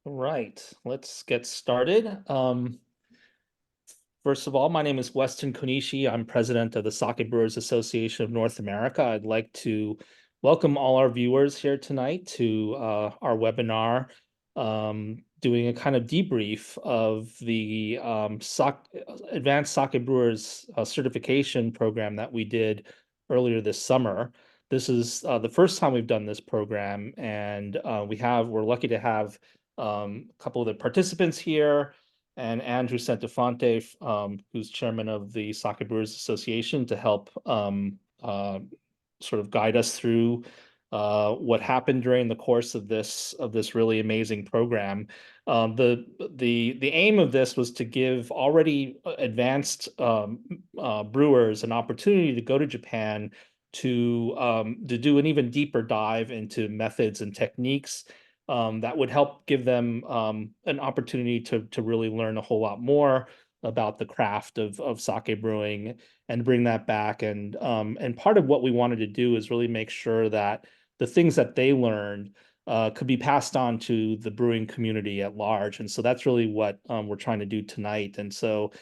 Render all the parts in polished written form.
All right, let's get started. First of all, my name is Weston Konishi. I'm president of the Sake Brewers Association of North America. I'd like to welcome all our viewers here tonight to our webinar, doing a kind of debrief of the Advanced Sake Brewers certification program that we did earlier this summer. This is the first time we've done this program, and we're lucky to have a couple of the participants here and Andrew Santafonte, who's chairman of the Sake Brewers Association, to help sort of guide us through what happened during the course of this really amazing program. The aim of this was to give already advanced brewers an opportunity to go to Japan to do an even deeper dive into methods and techniques that would help give them an opportunity to really learn a whole lot more about the craft of sake brewing and bring that back. And part of what we wanted to do is really make sure that the things that they learned could be passed on to the brewing community at large. And so that's really what we're trying to do tonight. And so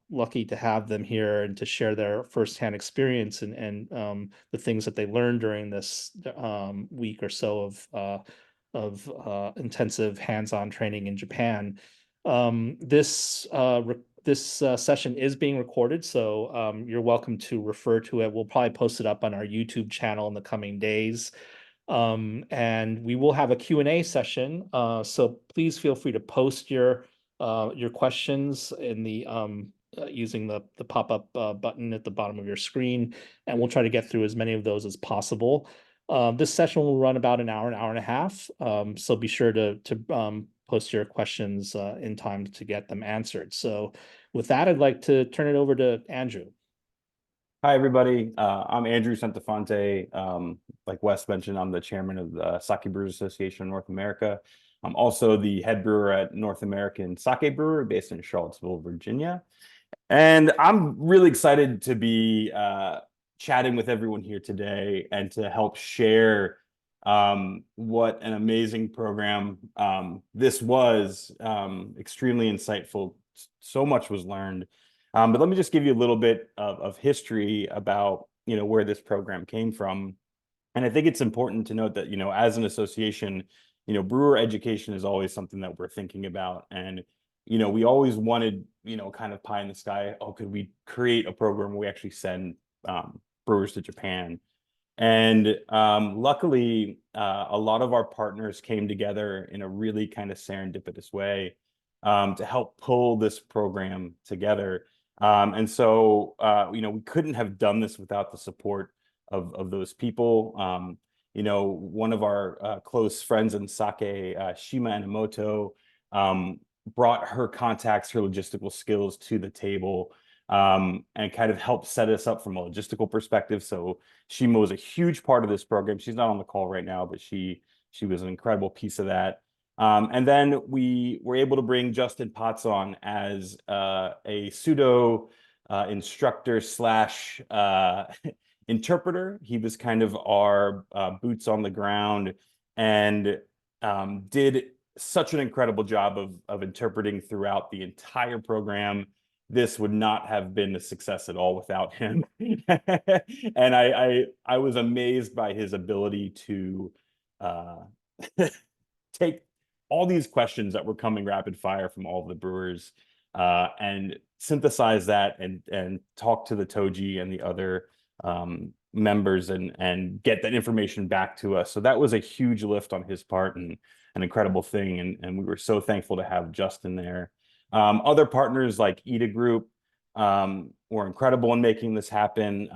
lucky to have them here and to share their firsthand experience and the things that they learned during this week or so of intensive hands-on training in Japan. This session is being recorded, so you're welcome to refer to it. We'll probably post it up on our YouTube channel in the coming days. And we will have a Q&A session, so please feel free to post your questions in the using the pop-up button at the bottom of your screen, and we'll try to get through as many of those as possible. This session will run about an hour and a half, so be sure to post your questions in time to get them answered. So with that, I'd like to turn it over to Andrew. Hi, everybody. I'm Andrew Santafonte. Like Wes mentioned, I'm the chairman of the Sake Brewers Association of North America. I'm also the head brewer at North American Sake Brewer based in Charlottesville, Virginia. And I'm really excited to be chatting with everyone here today and to help share what an amazing program this was. Extremely insightful. So much was learned. But let me just give you a little bit of history about, where this program came from. And I think it's important to note that, as an association, brewer education is always something that we're thinking about. And, we always wanted, kind of pie in the sky. Oh, could we create a program where we actually send brewers to Japan? And luckily, a lot of our partners came together in a really kind of serendipitous way to help pull this program together. And so, we couldn't have done this without the support of those people. One of our close friends in sake, Shima Enomoto, brought her contacts, her logistical skills to the table, and kind of helped set us up from a logistical perspective. So Shima was a huge part of this program. She's not on the call right now, but she was an incredible piece of that. And then we were able to bring Justin Potts on as a pseudo instructor slash interpreter. He was kind of our boots on the ground and did such an incredible job of interpreting throughout the entire program. This would not have been a success at all without him. And I was amazed by his ability to take all these questions that were coming rapid fire from all of the brewers and synthesize that and talk to the Toji and the other members and get that information back to us. So that was a huge lift on his part and an incredible thing. And we were so thankful to have Justin there. Other partners like Ida Group were incredible in making this happen.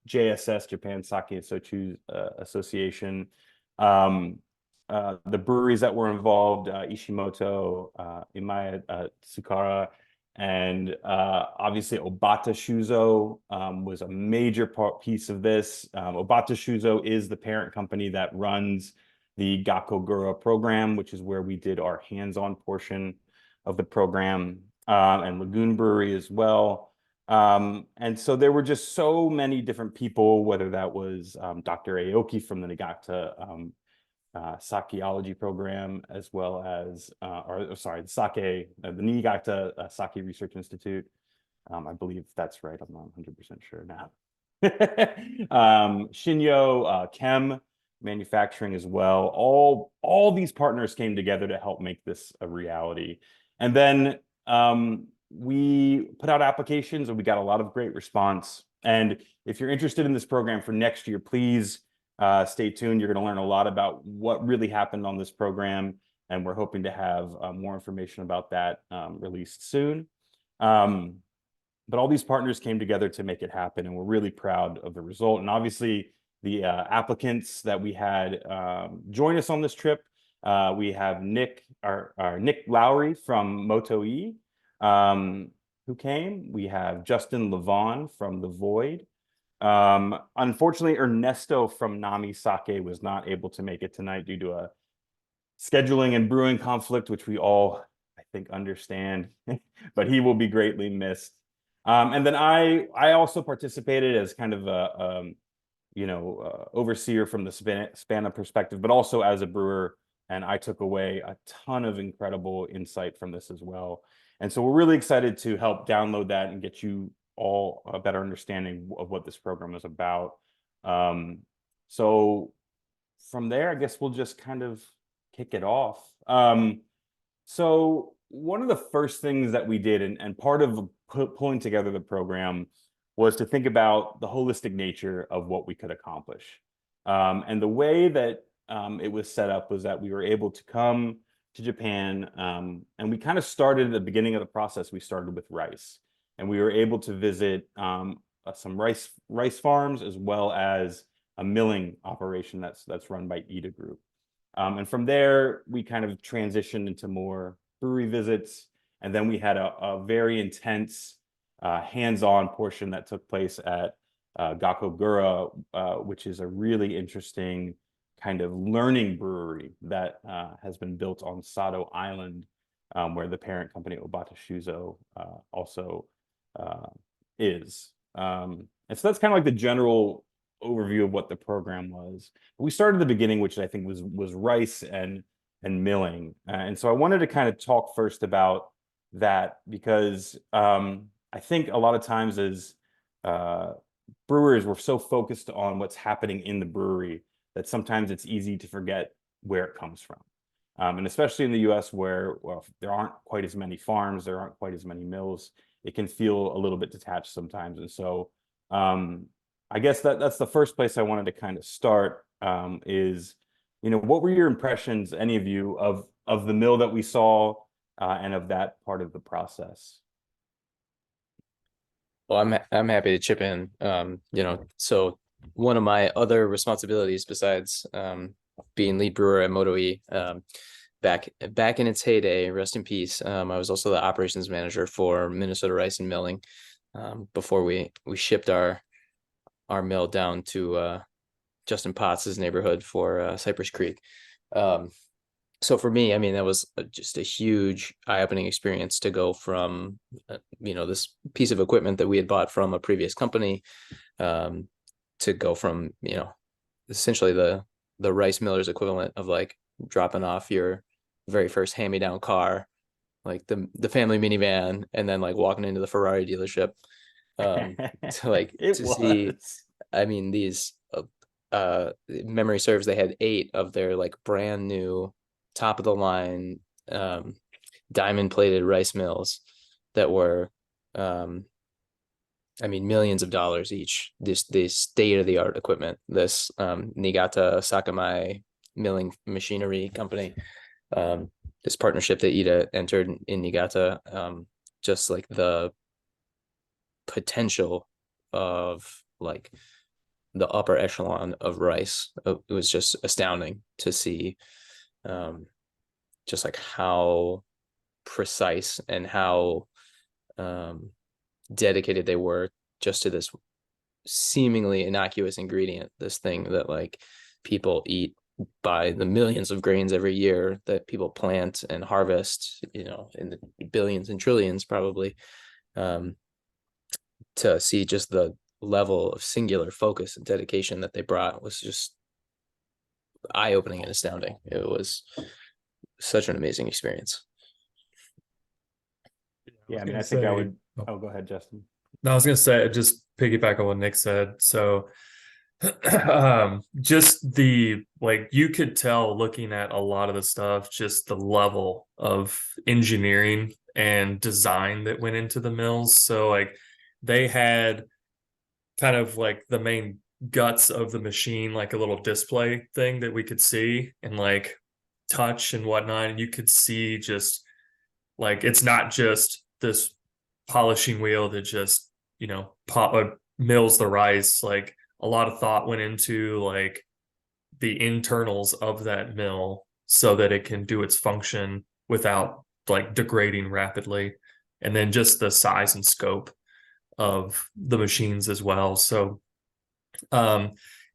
JSS, Japan Sake and Sochu Association. The breweries that were involved, Ishimoto, Imaya Tsukara, and obviously Obata Shuzo was a major piece of this. Obata Shuzo is the parent company that runs the Gakkogura program, which is where we did our hands-on portion of the program, and Lagoon Brewery as well. And so there were just so many different people, whether that was Dr. Aoki from the Niigata sakeology program, as well as, the sake, the Niigata Sake Research Institute. I believe that's right. I'm not 100% sure now. Shinyo, Chem, manufacturing as well. All these partners came together to help make this a reality. And then we put out applications and we got a lot of great response. And if you're interested in this program for next year, please stay tuned. You're going to learn a lot about what really happened on this program. And we're hoping to have more information about that released soon. But all these partners came together to make it happen, and we're really proud of the result. And obviously, the applicants that we had join us on this trip, we have Nick Lowry from Moto E, who came. We have Justin Levon from The Void. Unfortunately, Ernesto from Nami Sake was not able to make it tonight due to a scheduling and brewing conflict, which we all, I think, understand, but he will be greatly missed. And then I also participated as kind of a overseer from the SBANA perspective, but also as a brewer, and I took away a ton of incredible insight from this as well. And so we're really excited to help download that and get you all a better understanding of what this program is about. So from there, I guess we'll just kind of kick it off. So one of the first things that we did, and part of pulling together the program, was to think about the holistic nature of what we could accomplish. And the way that it was set up was that we were able to come to Japan, and we kind of started at the beginning of the process. We started with rice, and we were able to visit some rice farms, as well as a milling operation that's run by Ida Group. And from there, we kind of transitioned into more brewery visits. And then we had a very intense hands-on portion that took place at Gakkogura, which is a really interesting kind of learning brewery that has been built on Sado Island, where the parent company Obata Shuzo also is. And so that's kind of like the general overview of what the program was. We started at the beginning, which I think was rice and milling. And so I wanted to kind of talk first about that, because I think a lot of times as brewers, we're so focused on what's happening in the brewery that sometimes it's easy to forget where it comes from. And especially in the US, where, well, there aren't quite as many farms, there aren't quite as many mills, it can feel a little bit detached sometimes. And so I guess that's the first place I wanted to kind of start, is, what were your impressions, any of you, of the mill that we saw and of that part of the process? Well, I'm happy to chip in. So one of my other responsibilities besides being lead brewer at Moto E, back in its heyday, rest in peace, I was also the operations manager for Minnesota Rice and Milling, before we shipped our mill down to Justin Potts's neighborhood for Cypress Creek. So for me, I mean, that was just a huge eye-opening experience to go from, this piece of equipment that we had bought from a previous company, to go from, essentially the rice miller's equivalent of like dropping off your very first hand-me-down car, like the family minivan, and then like walking into the Ferrari dealership, to see, I mean, these memory serves, they had 8 of their like brand new top of the line diamond plated rice mills that were millions of dollars each. This state-of-the-art equipment, this Niigata Sakamai milling machinery company, this partnership that Ida entered in Niigata, just like the potential of like the upper echelon of rice, it was just astounding to see, just like how precise and how dedicated they were just to this seemingly innocuous ingredient, this thing that like people eat by the millions of grains every year that people plant and harvest, in the billions and trillions probably. To see just the level of singular focus and dedication that they brought was just eye-opening and astounding. It was such an amazing experience. Yeah, I mean, I think I would. Oh, go ahead, Justin. No, I was gonna say, just piggyback on what Nick said. So just the, like, you could tell looking at a lot of the stuff, just the level of engineering and design that went into the mills. So like they had kind of like the main guts of the machine, like a little display thing that we could see and like touch and whatnot. And you could see just like, it's not just this polishing wheel that just, you know, mills the rice. Like a lot of thought went into like the internals of that mill so that it can do its function without like degrading rapidly. And then just the size and scope of the machines as well. So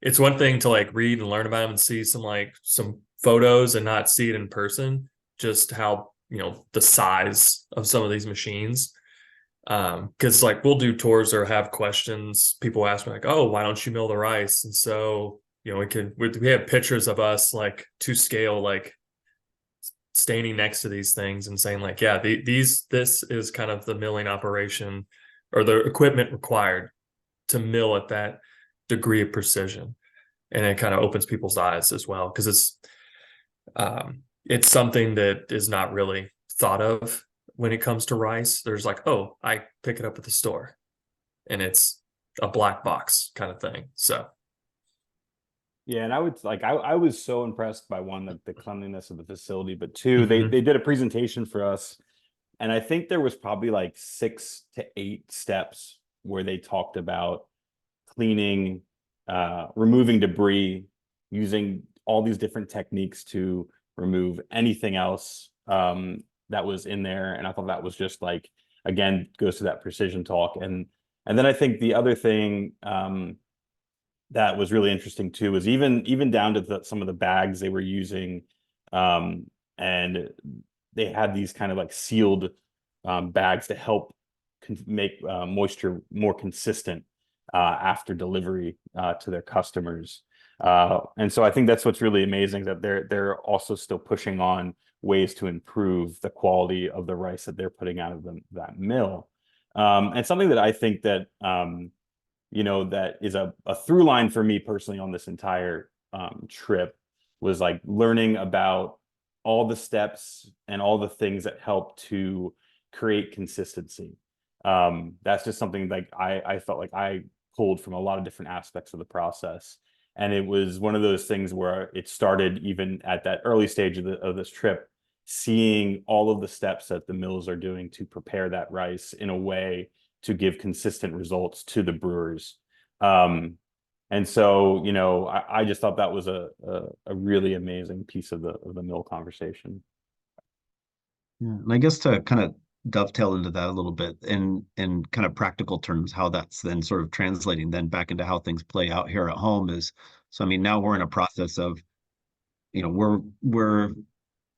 it's one thing to like read and learn about them and see some photos and not see it in person, just how, you know, the size of some of these machines. Because like we'll do tours or have questions, people ask me like, oh, why don't you mill the rice? And so, you know, we have pictures of us like to scale, like standing next to these things and saying like, yeah, this is kind of the milling operation or the equipment required to mill at that degree of precision. And it kind of opens people's eyes as well, because it's something that is not really thought of when it comes to rice. There's like, oh, I pick it up at the store and it's a black box kind of thing. So yeah, and I was so impressed by one, the cleanliness of the facility, but two, Mhm. they did a presentation for us, and I think there was probably like 6 to 8 steps where they talked about cleaning, removing debris, using all these different techniques to remove anything else that was in there. And I thought that was just like, again, goes to that precision talk. And then I think the other thing that was really interesting too was even down to some of the bags they were using, and they had these kind of like sealed bags to help make moisture more consistent after delivery to their customers. And so I think that's what's really amazing, that they're also still pushing on ways to improve the quality of the rice that they're putting out of that mill. And something that I think that you know, that is a through line for me personally on this entire trip was like learning about all the steps and all the things that help to create consistency. That's just something like I felt like I pulled from a lot of different aspects of the process. And it was one of those things where it started even at that early stage of this trip, seeing all of the steps that the mills are doing to prepare that rice in a way to give consistent results to the brewers. And so, you know, I just thought that was a really amazing piece of the mill conversation. Yeah, and I guess to kind of dovetail into that a little bit in kind of practical terms, how that's then sort of translating then back into how things play out here at home is, so I mean, now we're in a process of, you know, we're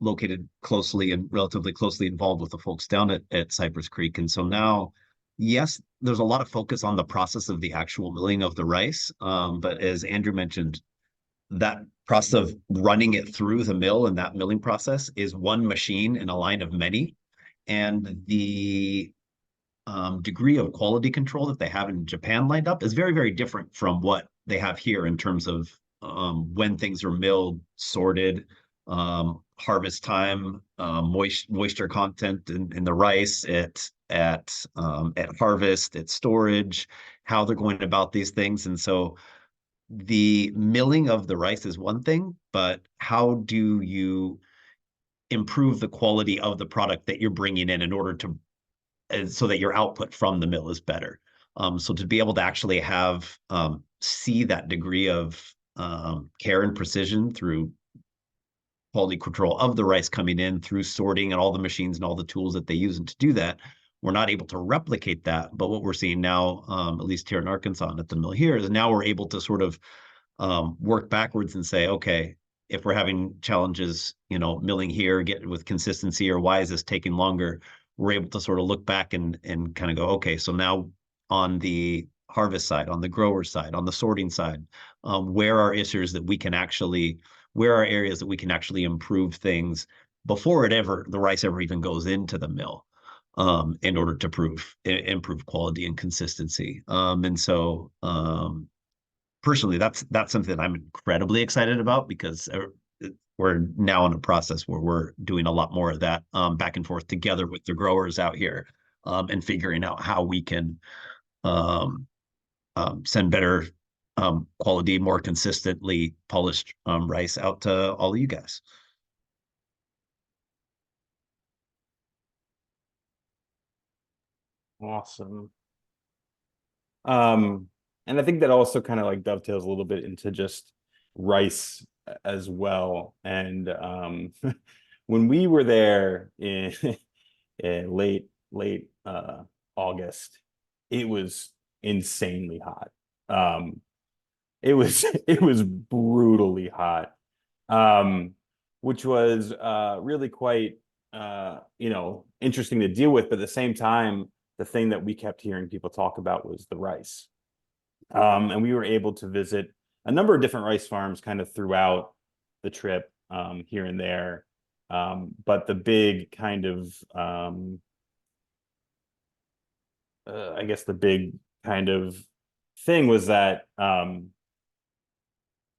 located closely and relatively closely involved with the folks down at Cypress Creek. And so now, yes, there's a lot of focus on the process of the actual milling of the rice. But as Andrew mentioned, that process of running it through the mill and that milling process is one machine in a line of many. And the degree of quality control that they have in Japan lined up is very, very different from what they have here in terms of when things are milled, sorted, harvest time, moisture content in the rice at harvest, at storage, how they're going about these things. And so the milling of the rice is one thing, but how do you improve the quality of the product that you're bringing in order to so that your output from the mill is better? So to be able to actually have see that degree of care and precision through quality control of the rice coming in, through sorting and all the machines and all the tools that they use to do that, we're not able to replicate that. But what we're seeing now, at least here in Arkansas and at the mill here, is now we're able to sort of work backwards and say, okay, if we're having challenges, you know, milling here, get with consistency, or why is this taking longer? We're able to sort of look back and kind of go, okay, so now on the harvest side, on the grower side, on the sorting side, where are issues that we can actually where are areas that we can actually improve things before the rice ever even goes into the mill, in order to improve quality and consistency. And so personally, that's something that I'm incredibly excited about, because we're now in a process where we're doing a lot more of that, back and forth together with the growers out here, and figuring out how we can send better quality, more consistently polished rice out to all of you guys. Awesome. And I think that also kind of like dovetails a little bit into just rice as well. And when we were there in, in late August, it was insanely hot. It was it was brutally hot, which was really quite interesting to deal with. But at the same time, the thing that we kept hearing people talk about was the rice. And we were able to visit a number of different rice farms kind of throughout the trip, here and there. But the big kind of, I guess the big kind of thing was that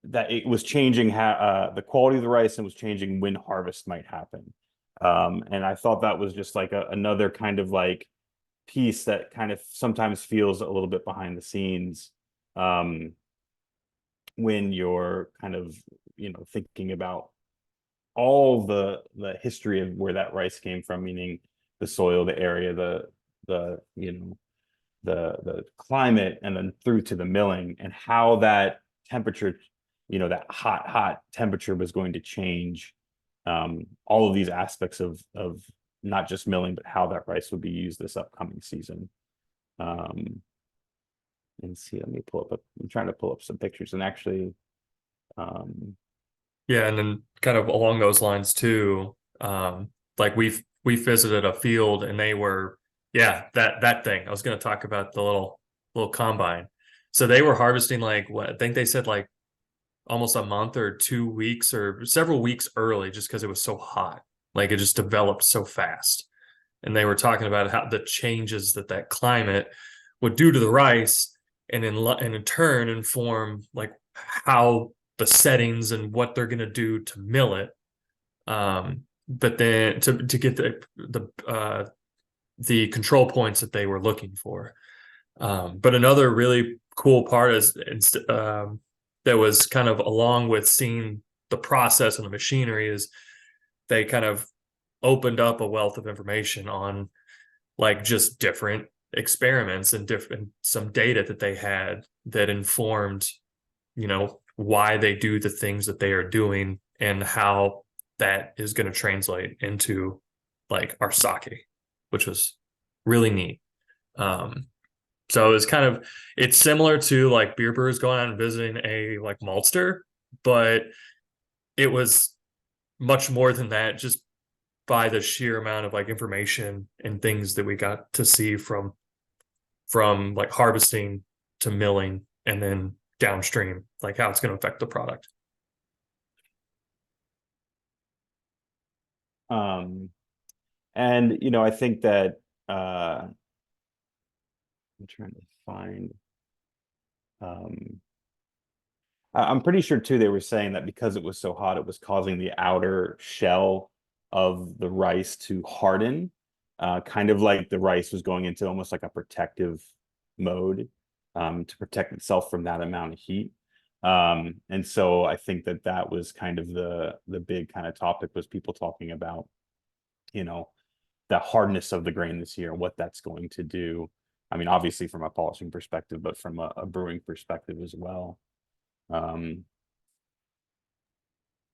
that it was changing how the quality of the rice, and was changing when harvest might happen. And I thought that was just like another kind of like piece that kind of sometimes feels a little bit behind the scenes, when you're kind of thinking about all the history of where that rice came from, meaning the soil, the area, the the climate, and then through to the milling, and how that temperature, that hot temperature was going to change all of these aspects of not just milling, but how that rice would be used this upcoming season. And see, let me pull up. I'm trying to pull up some pictures, and actually, Yeah, and then kind of along those lines too, like we visited a field, and they were, that thing. I was going to talk about the little combine. So they were harvesting, like, what I think they said, like almost a month or 2 weeks or several weeks early, just because it was so hot. Like it just developed so fast. And they were talking about how the changes that climate would do to the rice, and in turn inform like how the settings and what they're going to do to mill it. But then to get the control points that they were looking for. But another really cool part is that was kind of along with seeing the process and the machinery, is they kind of opened up a wealth of information on like just different experiments and some data that they had that informed, why they do the things that they are doing, and how that is going to translate into like our sake, which was really neat. So it's similar to like beer brewers going out and visiting a like maltster, but it was much more than that, just by the sheer amount of like information and things that we got to see from like harvesting to milling, and then downstream, like how it's going to affect the product. And I think that I'm trying to find, I'm pretty sure too, they were saying that because it was so hot, it was causing the outer shell of the rice to harden, kind of like the rice was going into almost like a protective mode, to protect itself from that amount of heat. And so I think that was kind of the big kind of topic, was people talking about, the hardness of the grain this year, and what that's going to do. I mean, obviously from a polishing perspective, but from a brewing perspective as well. And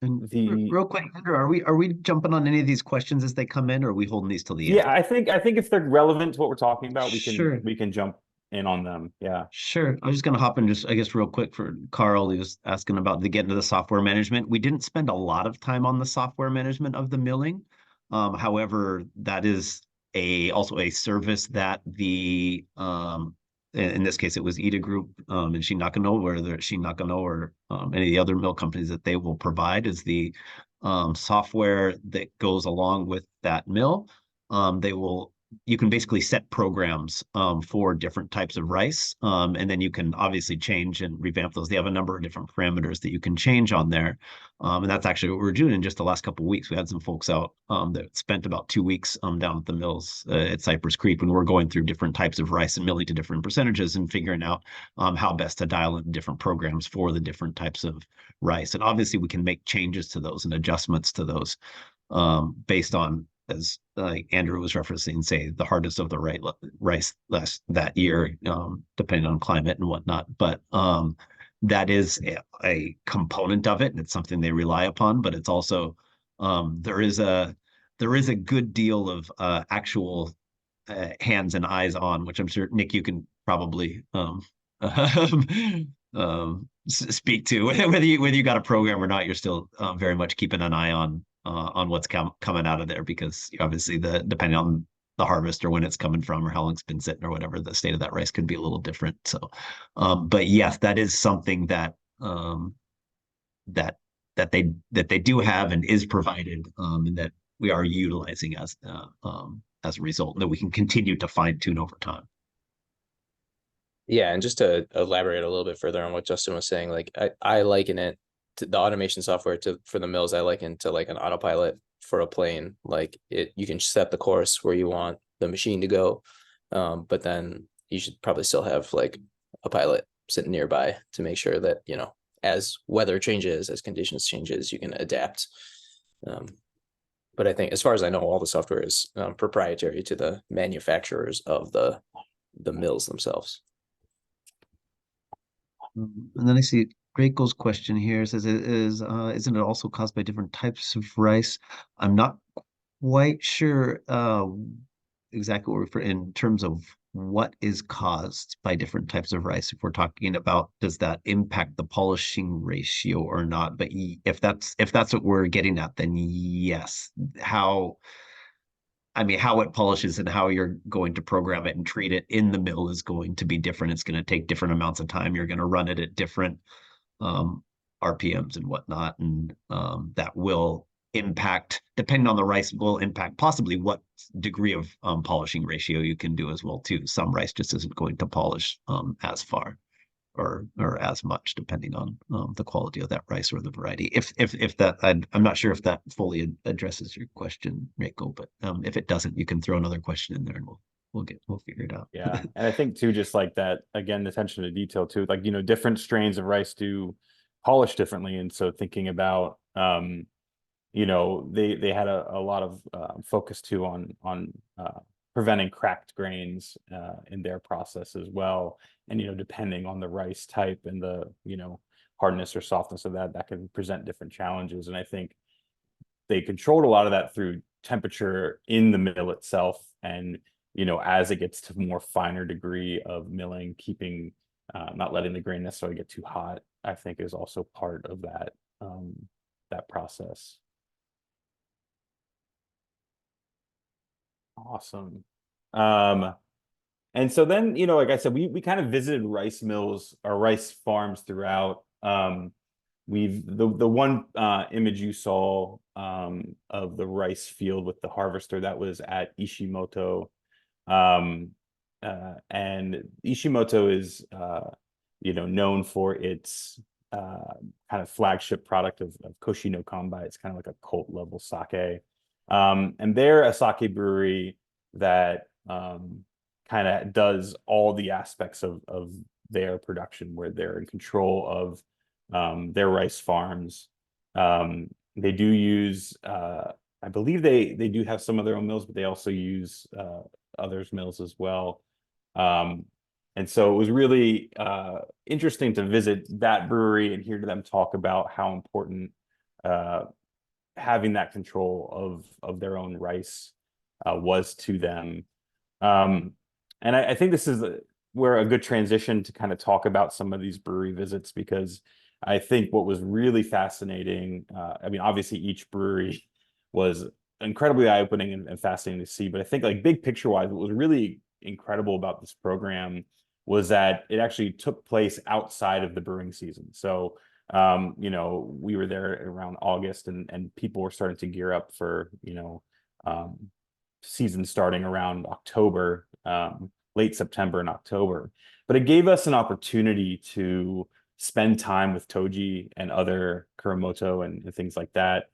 real quick, Andrew, are we jumping on any of these questions as they come in, or are we holding these till the end? Yeah, I think if they're relevant to what we're talking about, Sure. we can jump in on them. Yeah. Sure. I was just going to hop in just, I guess, real quick for Carl. He was asking about the get into the software management. We didn't spend a lot of time on the software management of the milling. However, that is also a service that the in this case, it was Ida Group in Shinakano, where the Shinakano or any of the other mill companies that they will provide is the software that goes along with that mill. You can basically set programs for different types of rice, and then you can obviously change and revamp those. They have a number of different parameters that you can change on there, and that's actually what we're doing in just the last couple of weeks. We had some folks out that spent about 2 weeks down at the mills at Cypress Creek, when we're going through different types of rice and milling to different percentages and figuring out how best to dial in different programs for the different types of rice. And obviously, we can make changes to those and adjustments to those based on, as Andrew was referencing, say the hardest of the rice that year, depending on climate and whatnot. But that is a component of it, and it's something they rely upon. But it's also there is a good deal of actual hands and eyes on, which I'm sure Nick, you can probably speak to. Whether you got a program or not, you're still very much keeping an eye on what's coming out of there, because obviously depending on the harvest or when it's coming from or how long it's been sitting or whatever, the state of that rice could be a little different. So, but yes, that is something that that they do have and is provided, and that we are utilizing as a result, that we can continue to fine tune over time. Yeah, and just to elaborate a little bit further on what Justin was saying, like I liken it to the automation software for the mills. I liken to like an autopilot for a plane. Like you can set the course where you want the machine to go, but then you should probably still have like a pilot sitting nearby to make sure that, you know, as weather changes, as conditions changes, you can adapt. But I think, as far as I know, all the software is proprietary to the manufacturers of the mills themselves. And then I see Draco's question here. Says, isn't it also caused by different types of rice? I'm not quite sure exactly what we're referring in terms of what is caused by different types of rice. If we're talking about, does that impact the polishing ratio or not? But if that's what we're getting at, then yes. How it polishes and how you're going to program it and treat it in the mill is going to be different. It's going to take different amounts of time. You're going to run it at different RPMs and whatnot. And that will impact, depending on the rice, will impact possibly what degree of polishing ratio you can do as well too. Some rice just isn't going to polish as far or as much, depending on the quality of that rice or the variety. If that, I'm not sure if that fully addresses your question, Reiko, but if it doesn't, you can throw another question in there and we'll figure it out. Yeah, and I think too, just like that, again, the attention to detail too, like, you know, different strains of rice do polish differently, and so thinking about you know, they had a lot of focus too on preventing cracked grains in their process as well. And, you know, depending on the rice type and the, you know, hardness or softness of that can present different challenges. And I think they controlled a lot of that through temperature in the mill itself. And, you know, as it gets to more finer degree of milling, keeping, not letting the grain necessarily get too hot, I think is also part of that, that process. Awesome. And so then, you know, like I said, we kind of visited rice mills or rice farms throughout. The one image you saw of the rice field with the harvester, that was at Ishimoto. And Ishimoto is you know, known for its kind of flagship product of Koshi no Kanbai. It's kind of like a cult level sake. And they're a sake brewery that kind of does all the aspects of their production, where they're in control of their rice farms. They do use, I believe they do have some of their own mills, but they also use others' mills as well. And so it was really interesting to visit that brewery and hear them talk about how important having that control of their own rice was to them. And I think this is where a good transition to kind of talk about some of these brewery visits, because I think what was really fascinating, I mean, obviously each brewery was incredibly eye-opening and fascinating to see, but I think, like, big picture wise, what was really incredible about this program was that it actually took place outside of the brewing season. So, you know, we were there around August, and people were starting to gear up for, you know, season starting around October, late September and October. But it gave us an opportunity to spend time with Toji and other Kuramoto and things like that,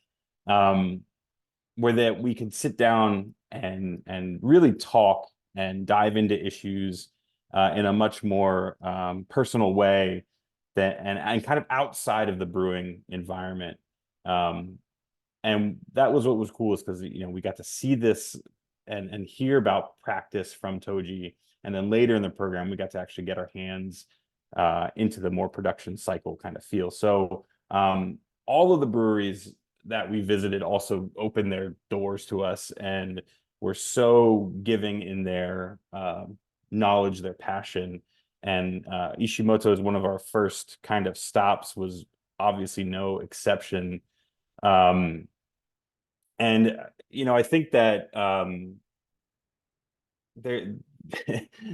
where that we could sit down and really talk and dive into issues in a much more personal way that and kind of outside of the brewing environment. And that was what was cool, is because, you know, we got to see this and hear about practice from Toji, and then later in the program we got to actually get our hands into the more production cycle kind of feel. So all of the breweries that we visited also opened their doors to us and were so giving in their knowledge, their passion. And Ishimoto is one of our first kind of stops, was obviously no exception. And you know, I think that their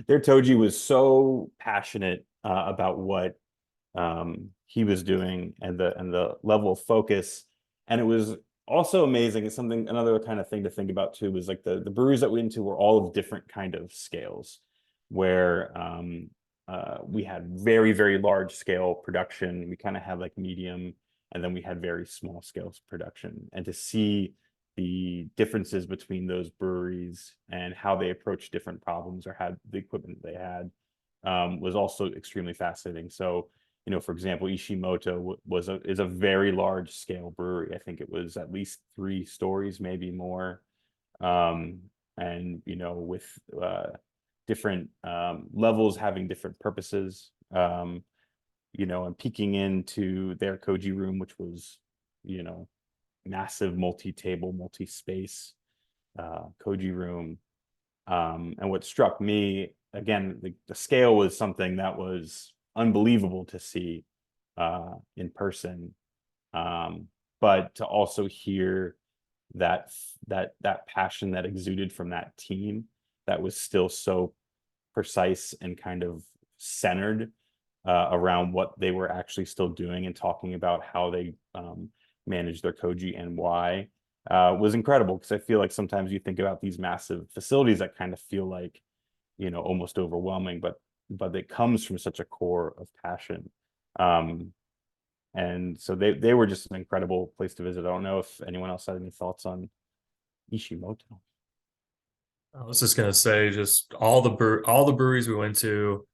Toji was so passionate about what he was doing, and the level of focus. And it was also amazing. It's something, another kind of thing to think about too, was like the breweries that we went to were all of different kind of scales, where we had very, very large scale production. We kind of had like medium, and then we had very small scale production. And to see the differences between those breweries and how they approach different problems or had the equipment they had was also extremely fascinating. So, you know, for example, Ishimoto is a very large scale brewery. I think it was at least 3 stories, maybe more. And, you know, with different levels having different purposes, you know, and peeking into their Koji room, which was, you know, massive multi-table, multi-space Koji room. And what struck me, again, the scale was something that was unbelievable to see in person, but to also hear that passion that exuded from that team, that was still so precise and kind of centered around what they were actually still doing, and talking about how they manage their Koji and why, was incredible. Because I feel like sometimes you think about these massive facilities that kind of feel like, you know, almost overwhelming, but it comes from such a core of passion. And so they were just an incredible place to visit. I don't know if anyone else had any thoughts on Ishimoto. I was just gonna say, just all the breweries we went to,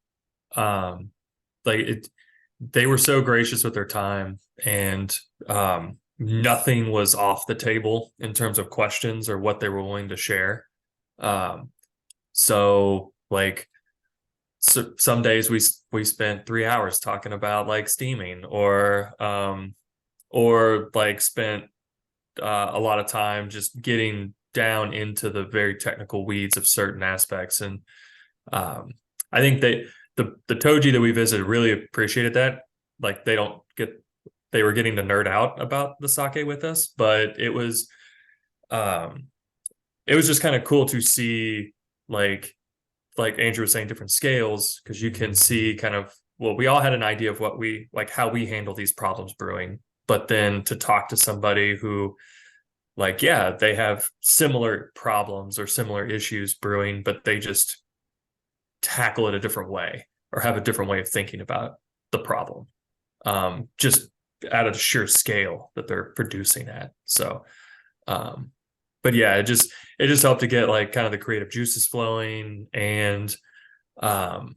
they were so gracious with their time, and nothing was off the table in terms of questions or what they were willing to share. So like, so some days we spent 3 hours talking about like steaming, or like spent a lot of time just getting down into the very technical weeds of certain aspects. And I think the Toji that we visited really appreciated that. Like, they were getting to nerd out about the sake with us, but it was just kind of cool to see, like Andrew was saying, different scales, because you can see kind of, well, we all had an idea of what we like, how we handle these problems brewing, but then to talk to somebody who, like, yeah, they have similar problems or similar issues brewing, but they just tackle it a different way, or have a different way of thinking about the problem, just at a sheer scale that they're producing at. So, but yeah, it just helped to get like kind of the creative juices flowing, and what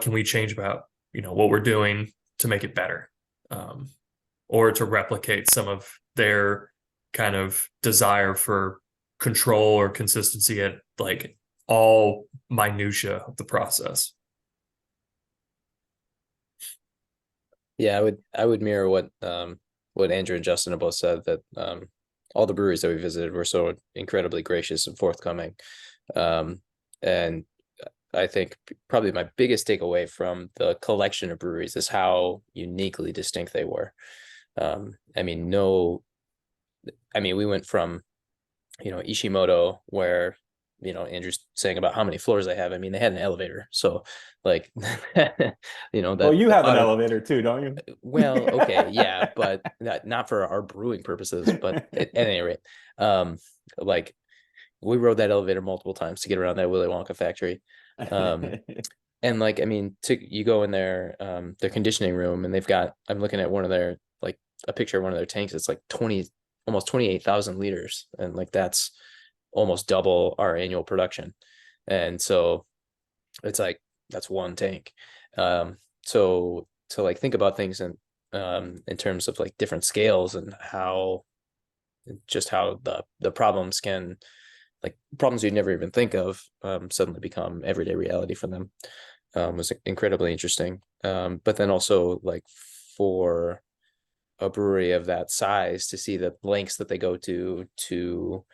can we change about, you know, what we're doing to make it better, or to replicate some of their kind of desire for control or consistency at like all minutia of the process. Yeah, I would mirror what Andrew and Justin have both said, that all the breweries that we visited were so incredibly gracious and forthcoming. And I think probably my biggest takeaway from the collection of breweries is how uniquely distinct they were. I mean, we went from, you know, Ishimoto, where Andrew's saying about how many floors they have. I mean, they had an elevator, so like, Well, you have an elevator too, don't you? Well, okay, yeah, but not for our brewing purposes. But at any rate, like we rode that elevator multiple times to get around that Willy Wonka factory. And like, I mean, you go in their conditioning room, and I'm looking at one of their, like, a picture of one of their tanks. It's like almost 28,000 liters, and like that's almost double our annual production. And so it's like that's one tank. So to like think about things in terms of like different scales, and how the problems can, like, problems you'd never even think of, suddenly become everyday reality for them, was incredibly interesting. But then also, like, for a brewery of that size to see the lengths that they go to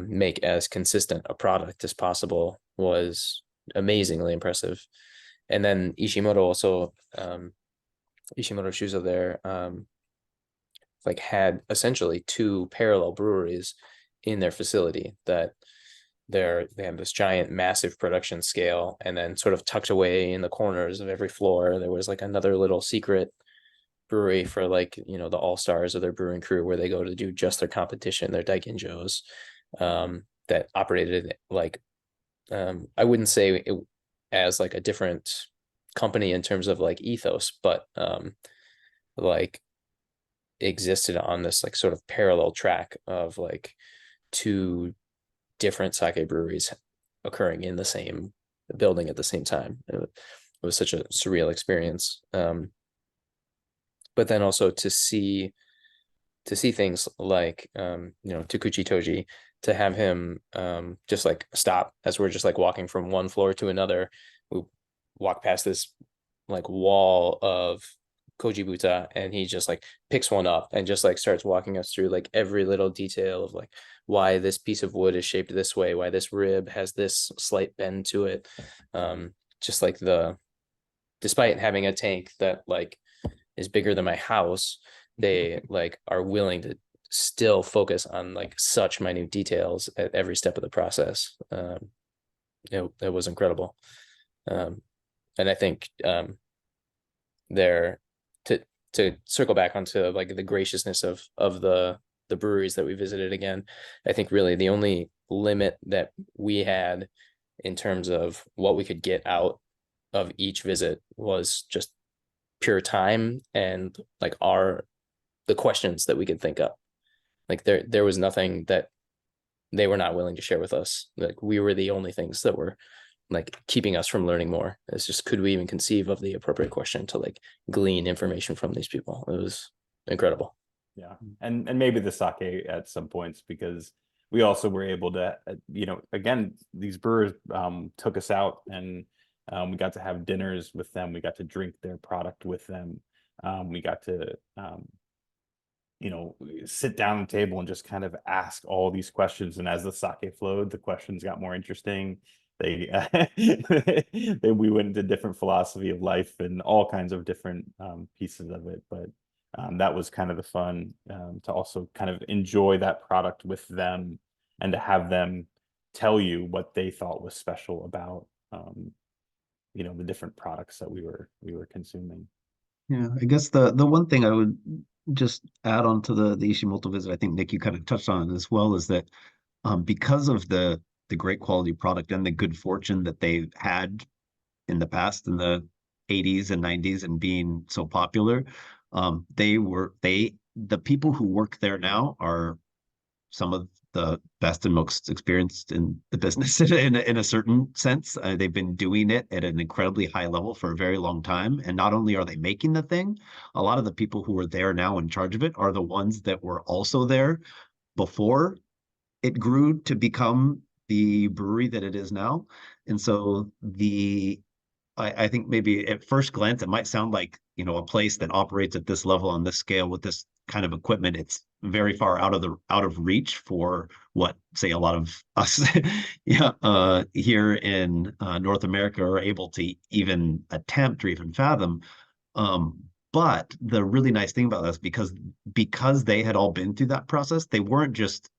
make as consistent a product as possible was amazingly impressive. And then Ishimoto also, Ishimoto Shuzo there, like had essentially two parallel breweries in their facility, that they have this giant, massive production scale, and then sort of tucked away in the corners of every floor, there was like another little secret brewery for, like, the all-stars of their brewing crew, where they go to do just their competition, their Daikinjos, that operated like, I wouldn't say it as like a different company in terms of like ethos, but like existed on this like sort of parallel track of like two different sake breweries occurring in the same building at the same time. It was such a surreal experience. But then also to see things like, Takuchi Toji, to have him just like stop as we're just like walking from one floor to another. We walk past this like wall of Kojibuta, and he just like picks one up and just like starts walking us through like every little detail of like why this piece of wood is shaped this way, why this rib has this slight bend to it. Just like despite having a tank that like is bigger than my house, they like are willing to still focus on like such minute details at every step of the process. It was incredible. And I think there, to circle back onto like the graciousness of the breweries that we visited again, I think really the only limit that we had in terms of what we could get out of each visit was just pure time, and like the questions that we could think up. Like there was nothing that they were not willing to share with us. Like we were the only things that were like keeping us from learning more. It's just, could we even conceive of the appropriate question to like glean information from these people? It was incredible. Yeah, and maybe the sake at some points, because we also were able to, again, these brewers took us out, and we got to have dinners with them. We got to drink their product with them. We got to sit down at the table and just kind of ask all these questions. And as the sake flowed, the questions got more interesting. We went into different philosophy of life and all kinds of different pieces of it. But that was kind of the fun, to also kind of enjoy that product with them, and to have them tell you what they thought was special about the different products that we were consuming. Yeah, I guess the one thing I would just add on to the Ishimoto visit, I think Nick, you kind of touched on it as well, is that because of the great quality product and the good fortune that they've had in the past, in the 80s and 90s, and being so popular, the people who work there now are some of the best and most experienced in the business in a certain sense. They've been doing it at an incredibly high level for a very long time. And not only are they making the thing, a lot of the people who are there now in charge of it are the ones that were also there before it grew to become the brewery that it is now. And so I think maybe at first glance, it might sound like, a place that operates at this level on this scale with this kind of equipment, it's very far out of reach for what, say, a lot of us here in North America are able to even attempt or even fathom. But the really nice thing about this, because they had all been through that process, they weren't just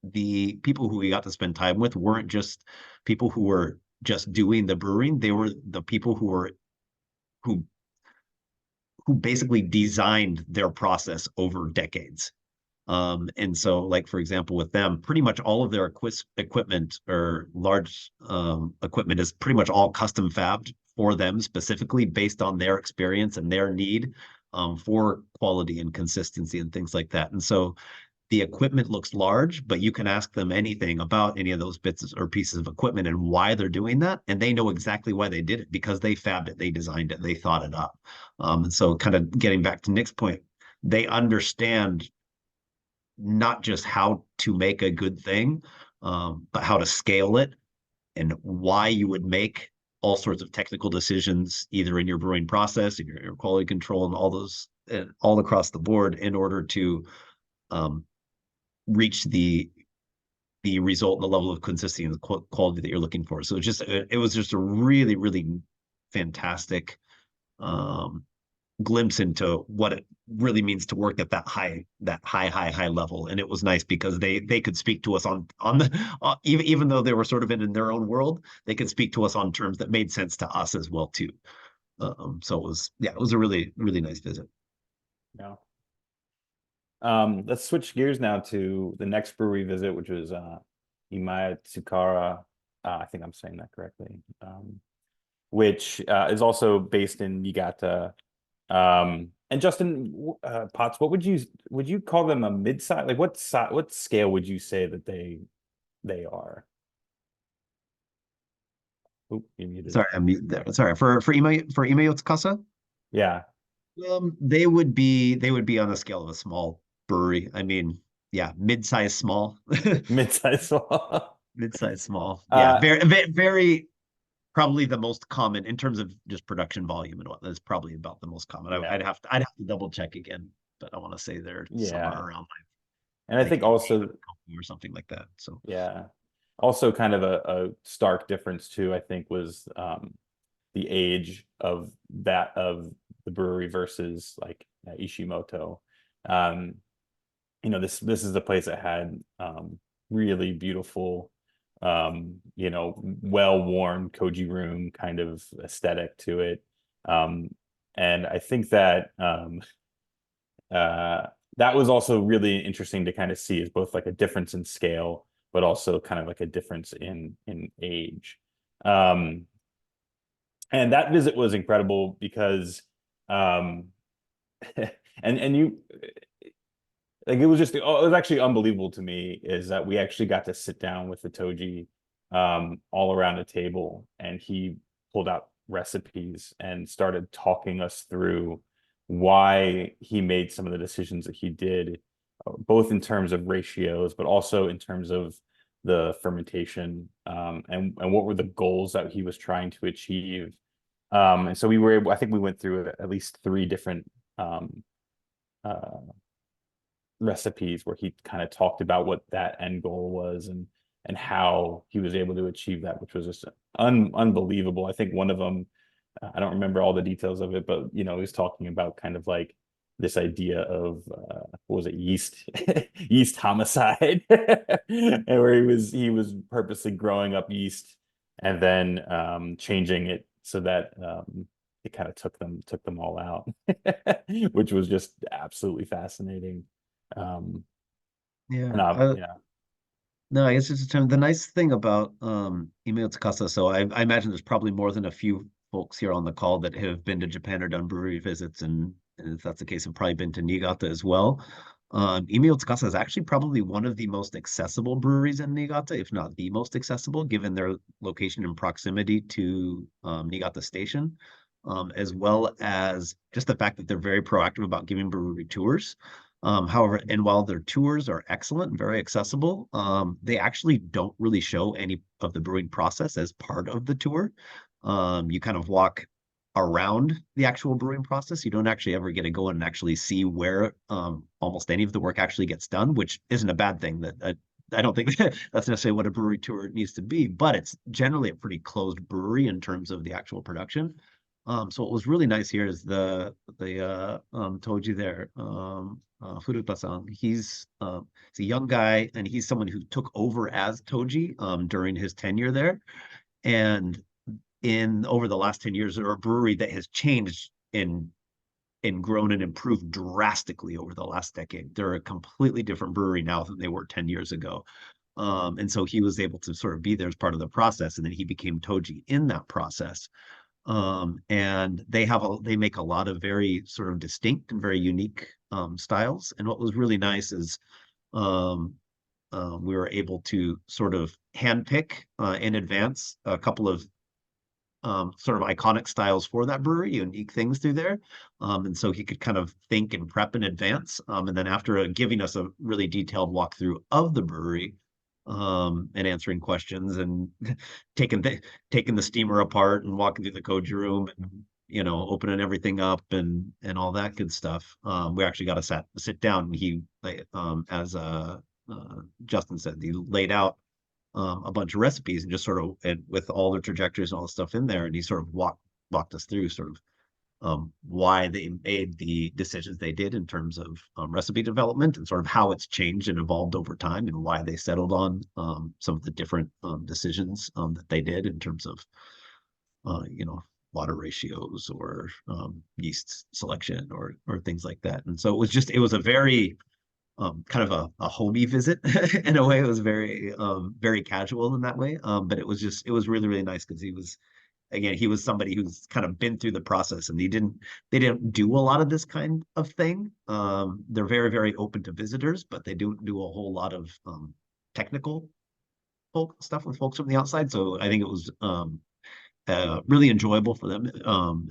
the people who we got to spend time with weren't just people who were just doing the brewing. They were the people who who basically designed their process over decades. And so, like, for example, with them, pretty much all of their equipment or large equipment is pretty much all custom fabbed for them specifically based on their experience and their need for quality and consistency and things like that. And so the equipment looks large, but you can ask them anything about any of those bits or pieces of equipment and why they're doing that. And they know exactly why they did it because they fabbed it, they designed it, they thought it up. And so kind of getting back to Nick's point, they understand not just how to make a good thing, but how to scale it and why you would make all sorts of technical decisions, either in your brewing process, in your quality control, and all those, and all across the board, in order to reach the result and the level of consistency and the quality that you're looking for. So it was just a really, really fantastic glimpse into what it really means to work at that high level. And it was nice because they could speak to us on the even though they were sort of in their own world, they could speak to us on terms that made sense to us as well too. So it was a really, really nice visit. Yeah. Let's switch gears now to the next brewery visit, which was Imaya Tsukara. I think I'm saying that correctly. Which is also based in Niigata. And Justin Potts, what would you call them, a mid-size? Like what scale would you say that they are? Oop, you muted. Sorry, I'm mute there. Sorry for Imaya Tsukasa. Yeah. They would be on the scale of a small brewery. I mean, yeah, mid-size small. Mid-size. Mid-size small. Yeah, very probably the most common in terms of just production volume and what that's probably about the most common. Yeah. I'd have to double check again, but I want to say they're somewhere around and I think also or something like that. So yeah, also kind of a stark difference too, I think, was the age of the brewery versus like Ishimoto. This is the place that had really beautiful well-worn koji room kind of aesthetic to it. And I think that that was also really interesting to kind of see, is both like a difference in scale, but also kind of like a difference in age. And that visit was incredible because and you like, it was actually unbelievable to me, is that we actually got to sit down with the Toji all around a table, and he pulled out recipes and started talking us through why he made some of the decisions that he did, both in terms of ratios, but also in terms of the fermentation, and what were the goals that he was trying to achieve. And so I think we went through at least 3 different recipes where he kind of talked about what that end goal was and how he was able to achieve that, which was just unbelievable. I think one of them, I don't remember all the details of it, but he was talking about kind of like this idea of what was it, yeast homicide, and where he was purposely growing up yeast and then changing it so that it kind of took them all out, which was just absolutely fascinating. yeah. Yeah. No, I guess it's the nice thing about Imaya Tsukasa. So I imagine there's probably more than a few folks here on the call that have been to Japan or done brewery visits, and if that's the case, have probably been to Niigata as well. Imaya Tsukasa is actually probably one of the most accessible breweries in Niigata, if not the most accessible, given their location and proximity to Niigata Station, as well as just the fact that they're very proactive about giving brewery tours. However, and while their tours are excellent and very accessible, they actually don't really show any of the brewing process as part of the tour. You kind of walk around the actual brewing process. You don't actually ever get to go in and actually see where almost any of the work actually gets done, which isn't a bad thing. That I don't think that's necessarily what a brewery tour needs to be, but it's generally a pretty closed brewery in terms of the actual production. So what was really nice here is the Toji there, Furuta-san. He's a young guy, and he's someone who took over as Toji during his tenure there. And in over the last 10 years, there are a brewery that has changed and grown and improved drastically over the last decade. They're a completely different brewery now than they were 10 years ago. And so he was able to sort of be there as part of the process, and then he became Toji in that process. And they make a lot of very sort of distinct and very unique styles. And what was really nice is we were able to sort of handpick in advance a couple of sort of iconic styles for that brewery, unique things through there. And so he could kind of think and prep in advance. And then after giving us a really detailed walkthrough of the brewery, and answering questions and taking the steamer apart and walking through the koji room and opening everything up and all that good stuff. We actually got to sit down, and he as Justin said, he laid out a bunch of recipes and just sort of, and with all the trajectories and all the stuff in there, and he sort of walked us through sort of why they made the decisions they did in terms of recipe development, and sort of how it's changed and evolved over time, and why they settled on some of the different decisions that they did in terms of water ratios or yeast selection or things like that. And so it was a very kind of a homey visit in a way. It was very very casual in that way, but it was really, really nice because he was somebody who's kind of been through the process, and they didn't do a lot of this kind of thing. They're very, very open to visitors, but they don't do a whole lot of technical stuff with folks from the outside. So I think it was really enjoyable for them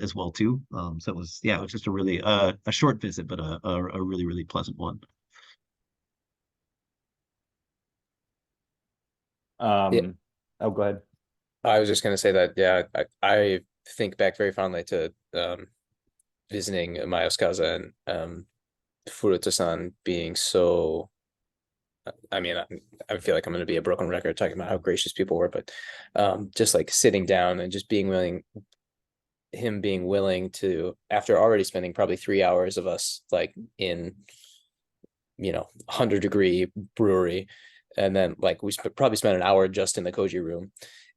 as well too. So it was just a really a short visit, but a really, really pleasant one. Yeah. Oh, go ahead. I was just going to say that, yeah, I think back very fondly to visiting Mayoskaza and Furuta-san being so, I mean, I feel like I'm going to be a broken record talking about how gracious people were, but just like sitting down and just being willing to, after already spending probably 3 hours of us like in 100-degree brewery, and then like we probably spent an hour just in the koji room,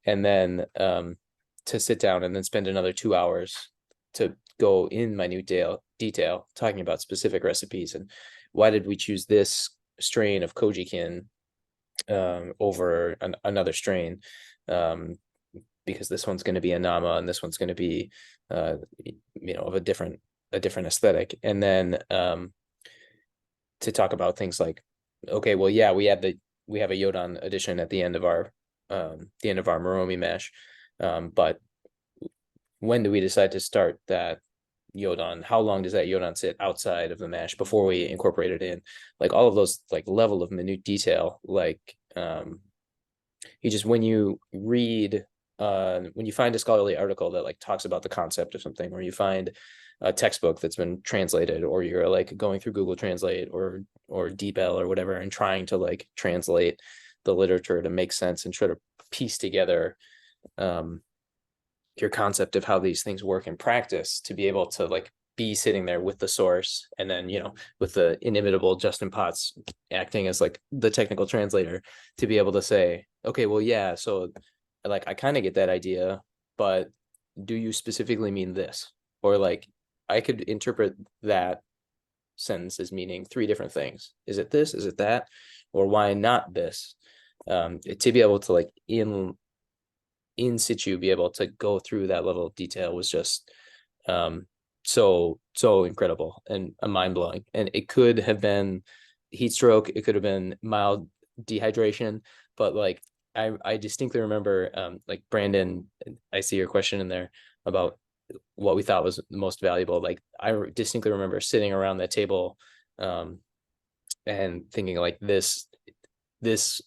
and then to sit down and then spend another 2 hours to go in minute detail talking about specific recipes and why did we choose this strain of kojikin over another strain, because this one's going to be a nama and this one's going to be of a different aesthetic. And then to talk about things like, okay, well, yeah, we have a Yodan edition at the end of our Moromi mash, but when do we decide to start that Yodan? How long does that Yodan sit outside of the mash before we incorporate it in? Like all of those like level of minute detail, like when you read when you find a scholarly article that like talks about the concept of something, or you find a textbook that's been translated, or you're like going through Google Translate or DeepL or whatever and trying to like translate the literature to make sense and try to piece together your concept of how these things work in practice, to be able to like be sitting there with the source, and then with the inimitable Justin Potts acting as like the technical translator, to be able to say, okay, well, yeah, so like I kind of get that idea, but do you specifically mean this? Or like I could interpret that sentence as meaning 3 different things. Is it this? Is it that? Or why not this? To be able to like in situ be able to go through that level of detail was just so incredible and mind-blowing. And it could have been heat stroke, it could have been mild dehydration, but like I distinctly remember like Brandon, I see your question in there about what we thought was the most valuable. Like I distinctly remember sitting around that table and thinking like this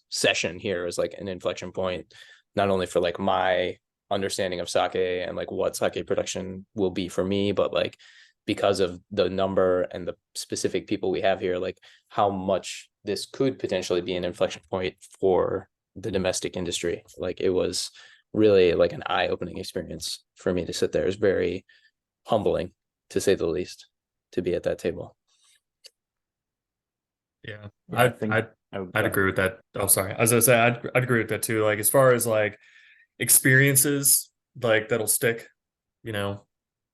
session here is like an inflection point, not only for like my understanding of sake and like what sake production will be for me, but like because of the number and the specific people we have here, like how much this could potentially be an inflection point for the domestic industry. Like it was really like an eye-opening experience for me to sit there. It's very humbling, to say the least, to be at that table. Yeah, Yeah, I think I'd agree with that. Oh, sorry. As I said, I'd agree with that too. Like as far as like experiences like that'll stick, you know,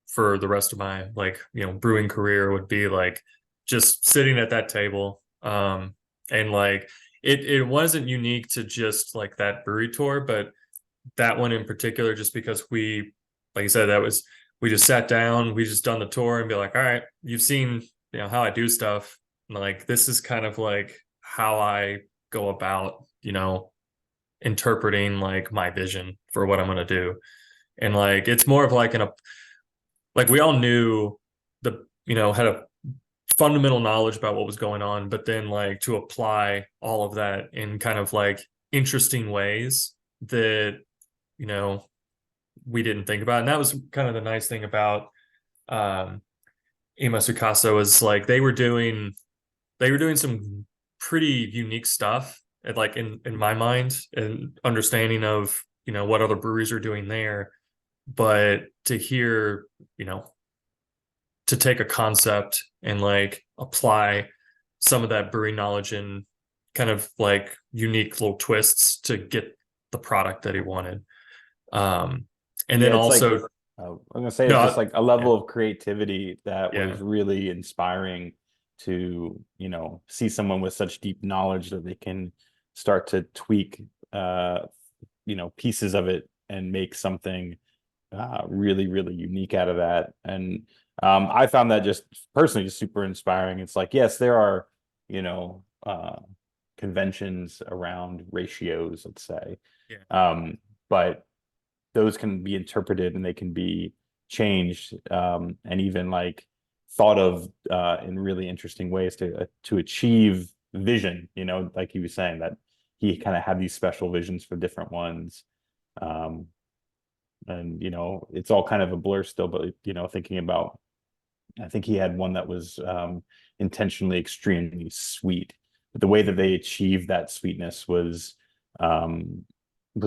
for the rest of my like, you know, brewing career would be like just sitting at that table. And like it wasn't unique to just like that brewery tour, but that one in particular, just because we, like I said, we just sat down, we just done the tour and be like, all right, you've seen, you know, how I do stuff. Like this is kind of like how I go about, you know, interpreting like my vision for what I'm going to do. And like it's more of like like we all knew the, you know, had a fundamental knowledge about what was going on, but then like to apply all of that in kind of like interesting ways that, you know, we didn't think about. And that was kind of the nice thing about Ima Sukasa was like they were doing some pretty unique stuff and like in my mind and understanding of, you know, what other breweries are doing there. But to hear, you know, to take a concept and like apply some of that brewing knowledge and kind of like unique little twists to get the product that he wanted. And then it's also like, I'm gonna say no, it's just like a level of creativity that Yeah. was really inspiring to, you know, see someone with such deep knowledge that they can start to tweak, you know, pieces of it and make something really, really unique out of that. And I found that just personally just super inspiring. It's like, yes, there are, you know, conventions around ratios, let's say. But those can be interpreted and they can be changed, and even like thought of in really interesting ways to achieve vision, you know, like he was saying that he kind of had these special visions for different ones. And you know, it's all kind of a blur still, but you know, thinking about, I think he had one that was intentionally extremely sweet, but the way that they achieved that sweetness was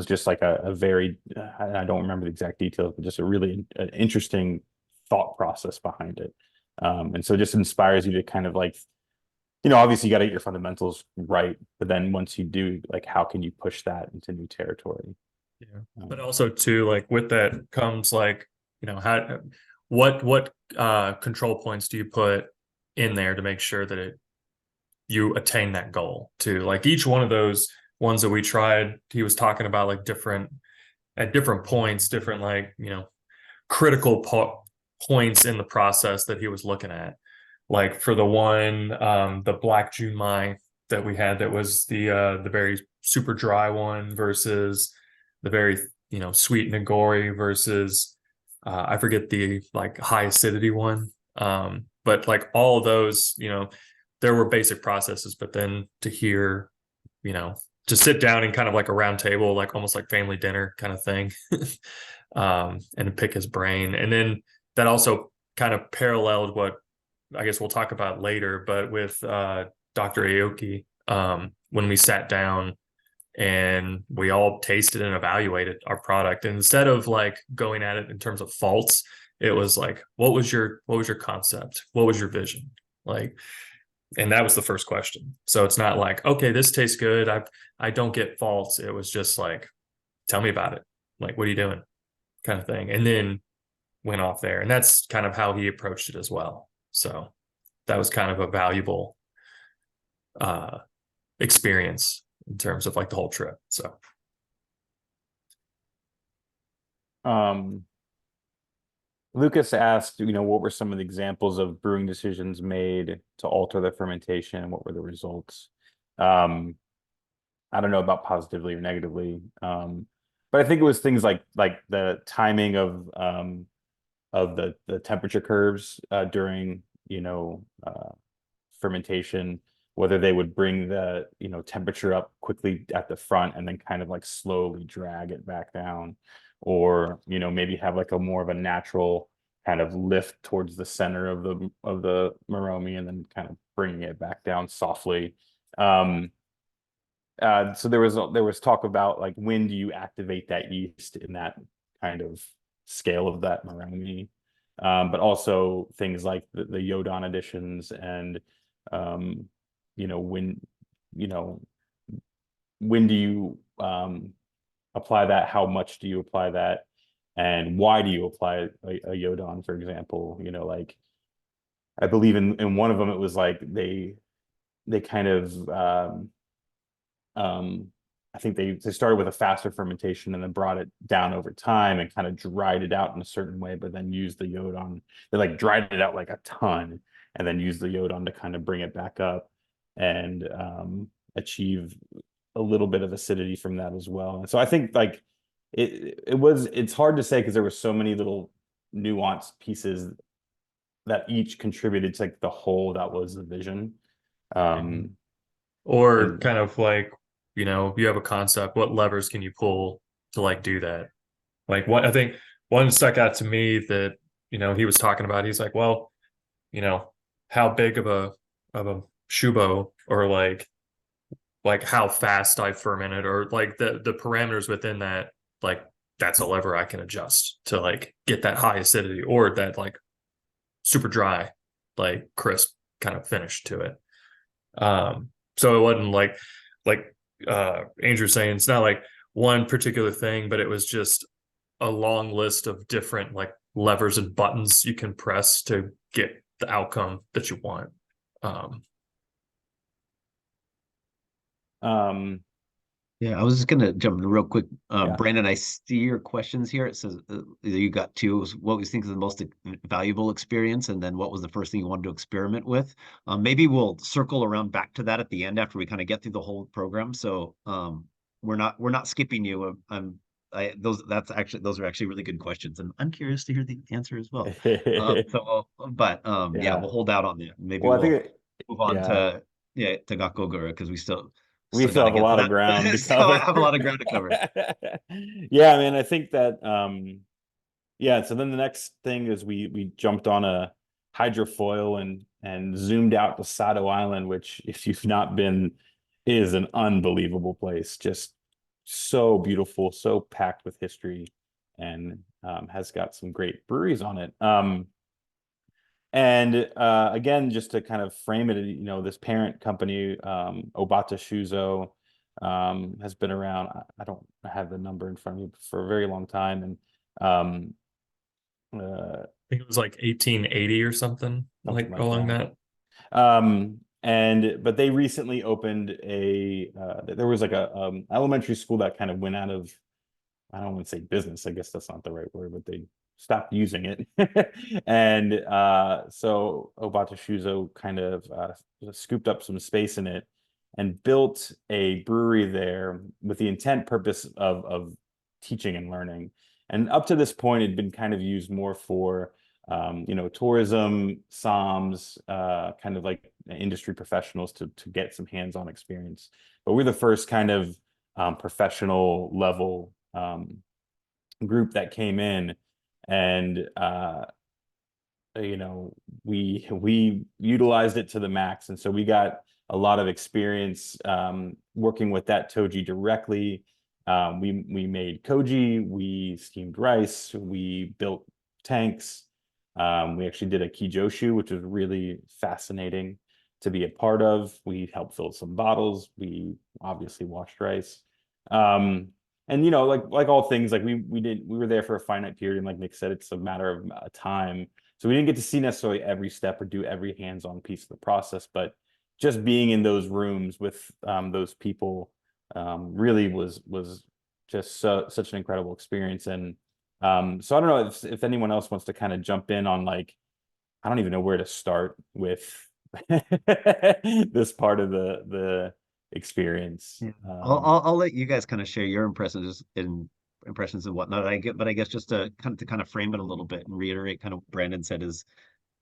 just like a very, I don't remember the exact details, but just a really interesting thought process behind it. And so it just inspires you to kind of like, you know, obviously you got to get your fundamentals right, but then once you do, like, how can you push that into new territory? Yeah. But also too, like with that comes like, you know, how what control points do you put in there to make sure that you attain that goal too? Like each one of those ones that we tried, he was talking about like different at different points, different like, you know, critical points in the process that he was looking at. Like for the one, the Black Junmai that we had, that was the very super dry one versus the very, you know, sweet Nagori versus I forget the like high acidity one. But like all of those, you know, there were basic processes, but then to hear, you know, to sit down and kind of like a round table, like almost like family dinner kind of thing, and pick his brain. And then that also kind of paralleled what I guess we'll talk about later, but with Dr. Aoki, when we sat down and we all tasted and evaluated our product, and instead of like going at it in terms of faults, it was like, what was your concept? What was your vision? Like, and that was the first question. So it's not like, okay, this tastes good, I don't get faults. It was just like, tell me about it. Like, what are you doing? Kind of thing. And then went off there. And that's kind of how he approached it as well. So that was kind of a valuable experience in terms of like the whole trip. So Lucas asked, you know, what were some of the examples of brewing decisions made to alter the fermentation and what were the results? I don't know about positively or negatively, but I think it was things like the timing of the temperature curves during, you know, fermentation, whether they would bring the, you know, temperature up quickly at the front and then kind of like slowly drag it back down, or, you know, maybe have like a more of a natural kind of lift towards the center of the Moromi and then kind of bringing it back down softly. So there was talk about like when do you activate that yeast in that kind of scale of that meringue, but also things like the Yodon additions and you know you know when do you apply that? How much do you apply that? And why do you apply a Yodon, for example? You know, like I believe in one of them, it was like they kind of um, I think they started with a faster fermentation and then brought it down over time and kind of dried it out in a certain way, but then used the Yodon. They like dried it out like a ton and then used the Yodon to kind of bring it back up and achieve a little bit of acidity from that as well. And so I think like it's hard to say because there were so many little nuanced pieces that each contributed to like the whole that was the vision. Or And kind of like, you have a concept, what levers can you pull to like do that? Like what I think one stuck out to me that, he was talking about, he's like, well, how big of a shubo or like how fast I ferment it or like the parameters within that, like that's a lever I can adjust to like get that high acidity or that like super dry, like crisp kind of finish to it. So it wasn't like Andrew's saying, it's not like one particular thing, but it was just a long list of different like levers and buttons you can press to get the outcome that you want. Yeah, I was just gonna jump in real quick. Yeah. Brandon, I see your questions here. It says you got two. What we think is the most valuable experience, and then what was the first thing you wanted to experiment with? Maybe we'll circle around back to that at the end after we kind of get through the whole program. So we're not skipping you. Those are actually really good questions, and I'm curious to hear the answer as well. Yeah, we'll hold out on that. Maybe well, I we'll think move on yeah, to Gakkogura because we still we still gotta have a get to lot of that. ground to Still cover. have a lot of ground to cover. Yeah, I mean, I think that yeah, so then the next thing is we jumped on a hydrofoil and zoomed out to Sado Island, which if you've not been is an unbelievable place. Just so beautiful, so packed with history, and has got some great breweries on it. And again, just to kind of frame it, this parent company, Obata Shuzo, has been around. I don't have the number in front of me for a very long time, and I think it was like 1880 or something like along that. But they recently opened there was like a elementary school that kind of went out of, I don't want to say business, I guess that's not the right word, but they stopped using it. And so Obata Shuzo kind of scooped up some space in it and built a brewery there with the intent purpose of teaching and learning. And up to this point, it'd been kind of used more for tourism, SOMs, kind of like industry professionals to get some hands-on experience. But we're the first kind of professional level group that came in, and we utilized it to the max, and so we got a lot of experience working with that toji directly. We made koji, we steamed rice, we built tanks. We actually did a kijoshu, which was really fascinating to be a part of. We helped fill some bottles. We obviously washed rice. And like all things, like we were there for a finite period, and like Nick said, it's a matter of time. So we didn't get to see necessarily every step or do every hands-on piece of the process, but just being in those rooms with those people really was just such an incredible experience. And so I don't know if anyone else wants to kind of jump in on like, I don't even know where to start with this part of the experience. Yeah. I'll let you guys kind of share your impressions and whatnot. But I guess just to kind of frame it a little bit and reiterate kind of what Brandon said is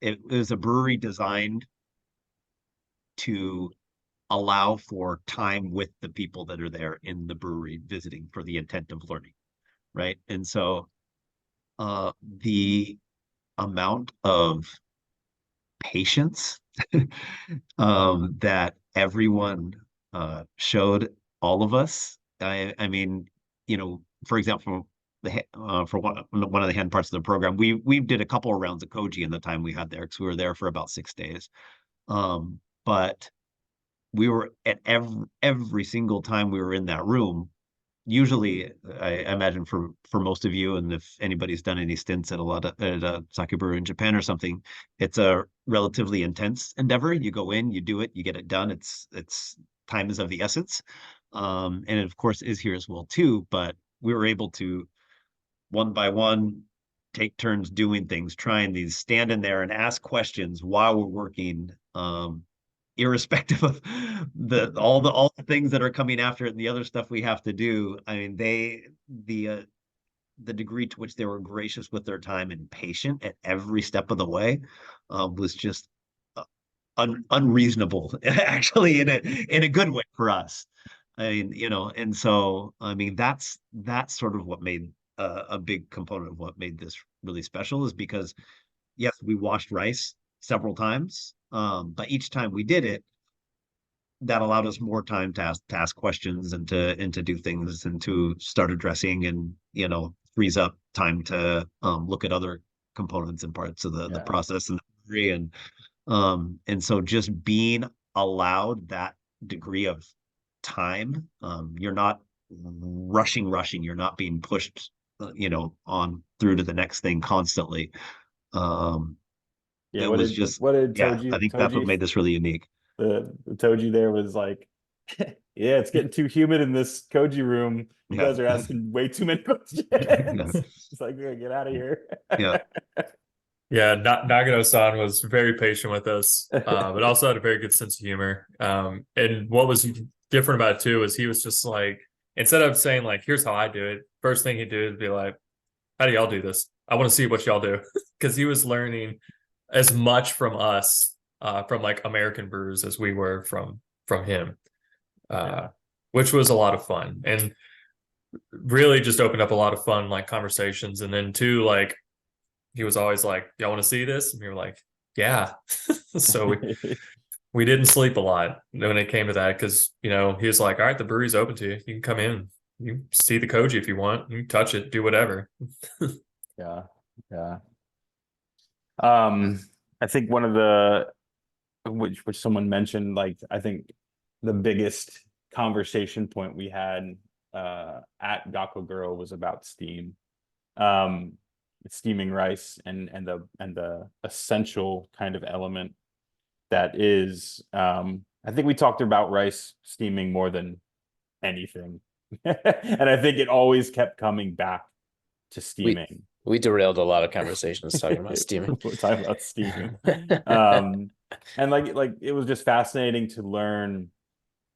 it was a brewery designed to allow for time with the people that are there in the brewery visiting for the intent of learning, right? And so the amount of patience that everyone showed all of us. I mean, you know, for example, for one of the hand parts of the program, we did a couple of rounds of koji in the time we had there because we were there for about 6 days. But we were at every single time we were in that room. Usually, I imagine for most of you, and if anybody's done any stints at a sake brewery in Japan or something, it's a relatively intense endeavor. You go in, you do it, you get it done. It's time is of the essence, and it of course is here as well too. But we were able to one by one take turns doing things, trying these, stand in there and ask questions while we're working. Irrespective of all the things that are coming after it and the other stuff we have to do. I mean, the degree to which they were gracious with their time and patient at every step of the way was just unreasonable, actually, in a good way for us. I mean, you know, and so I mean that's sort of what made a big component of what made this really special, is because yes, we washed rice several times, but each time we did it, that allowed us more time to ask questions and to do things and to start addressing, and you know, frees up time to look at other components and parts of the process and the degree. And so just being allowed that degree of time, you're not rushing, you're not being pushed, you know, on through to the next thing constantly. Yeah, It was just, what did yeah, I think that's what made this really unique. The Toji there was like, yeah, it's getting too humid in this koji room. You Yeah. guys are asking way too many questions. Yeah. It's like, get out of here. Yeah. Yeah, Nagano-san was very patient with us, but also had a very good sense of humor. And what was different about it too is he was just like, instead of saying like, "Here's how I do it," first thing he'd do is be like, "How do y'all do this? I want to see what y'all do," because he was learning as much from us, from like American brewers as we were from him, which was a lot of fun and really just opened up a lot of fun like conversations. And then too, like, he was always like, "Y'all want to see this?" And we were like, "Yeah." So we didn't sleep a lot when it came to that, because you know, he was like, "All right, the brewery's open to you. You can come in, you can see the koji if you want, you can touch it, do whatever." Yeah. I think one of the which someone mentioned, like, I think the biggest conversation point we had at Gakkogura was about steam. Steaming rice and the essential kind of element that is, I think we talked about rice steaming more than anything. And I think it always kept coming back to steaming. We derailed a lot of conversations talking about steaming. We're talking about steaming. And like it was just fascinating to learn.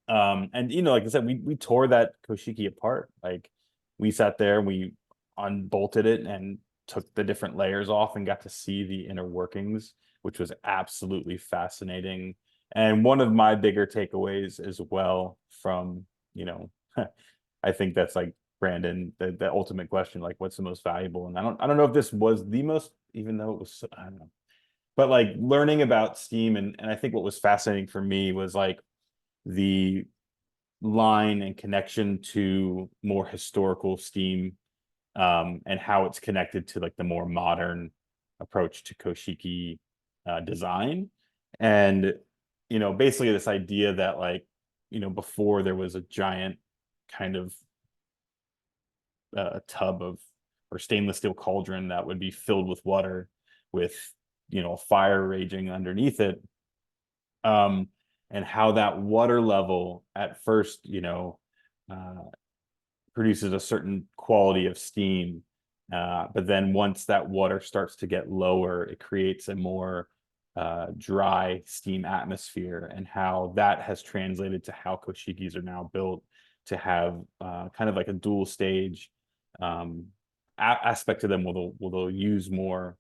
And you know, like I said, we tore that koshiki apart. Like, we sat there and we unbolted it and took the different layers off and got to see the inner workings, which was absolutely fascinating. And one of my bigger takeaways as well from, you know, I think that's like, Brandon, the ultimate question, like, what's the most valuable? And I don't know if this was the most, even though it was, I don't know, but like learning about steam, and I think what was fascinating for me was like the line and connection to more historical steam, and how it's connected to like the more modern approach to koshiki design. And you know, basically this idea that, like, you know, before there was a giant kind of tub of, or stainless steel cauldron that would be filled with water with, you know, fire raging underneath it, and how that water level at first, you know, produces a certain quality of steam, but then once that water starts to get lower, it creates a more dry steam atmosphere, and how that has translated to how koshikis are now built, to have kind of like a dual stage aspect to them, where they'll use more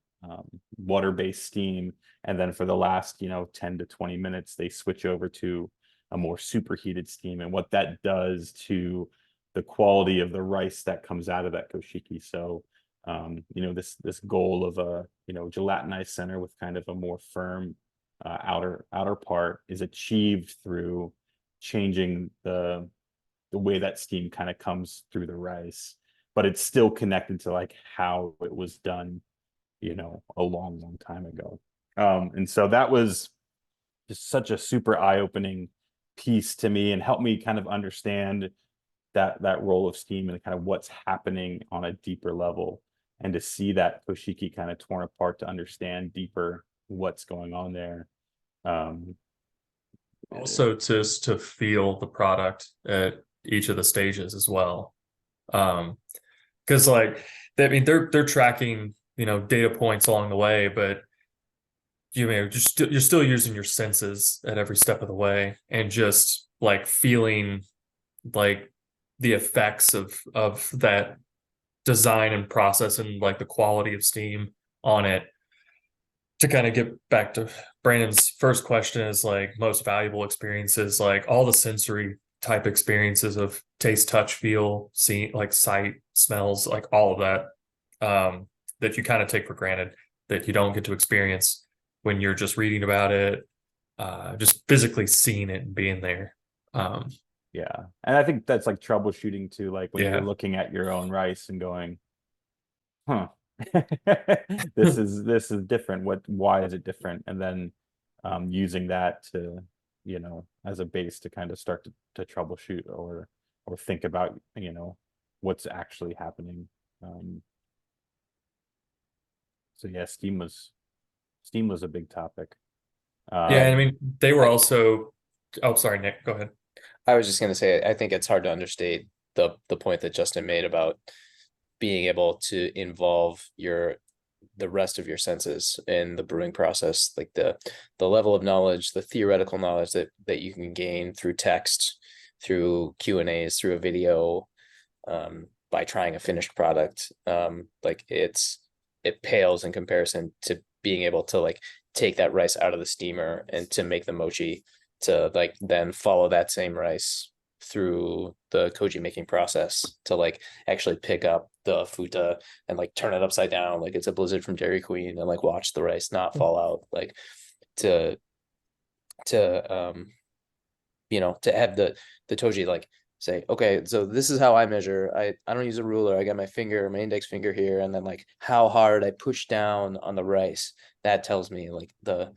water-based steam, and then for the last, you know, 10 to 20 minutes they switch over to a more superheated steam, and what that does to the quality of the rice that comes out of that koshiki. So you know, this goal of a, you know, gelatinized center with kind of a more firm outer part is achieved through changing the the way that steam kind of comes through the rice, but it's still connected to like how it was done, you know, a long time ago. And so that was just such a super eye-opening piece to me, and helped me kind of understand that role of steam and kind of what's happening on a deeper level, and to see that koshiki kind of torn apart to understand deeper what's going on there. Also, just to feel the product at each of the stages as well. Because like, I mean, they're tracking, you know, data points along the way, but you're still using your senses at every step of the way, and just like feeling like the effects of that design and process, and like the quality of steam on it. To kind of get back to Brandon's first question, is like most valuable experiences, like all the sensory type experiences of taste, touch, feel, see, like sight, smells, like all of that, that you kind of take for granted, that you don't get to experience when you're just reading about it, just physically seeing it and being there. Yeah, and I think that's like troubleshooting too, like when Yeah. you're looking at your own rice and going, huh, this is different. Why is it different? And then using that to, you know, as a base to kind of start to troubleshoot or think about, you know, what's actually happening. So yeah, steam was a big topic. Yeah, I mean, they were also, oh, sorry, Nick, go ahead. I was just going to say, I think it's hard to understate the point that Justin made about being able to involve the rest of your senses in the brewing process, like the level of knowledge, the theoretical knowledge that you can gain through text, through Q&As, through a video, by trying a finished product. Like it pales in comparison to being able to like take that rice out of the steamer and to make the mochi, to like then follow that same rice through the koji making process to like actually pick up the futa and like turn it upside down like it's a blizzard from Dairy Queen, and like watch the rice not fall out, like to you know, to have the toji like say, okay, so this is how I measure. I don't use a ruler. I got my finger, my index finger here, and then like how hard I push down on the rice. That tells me like the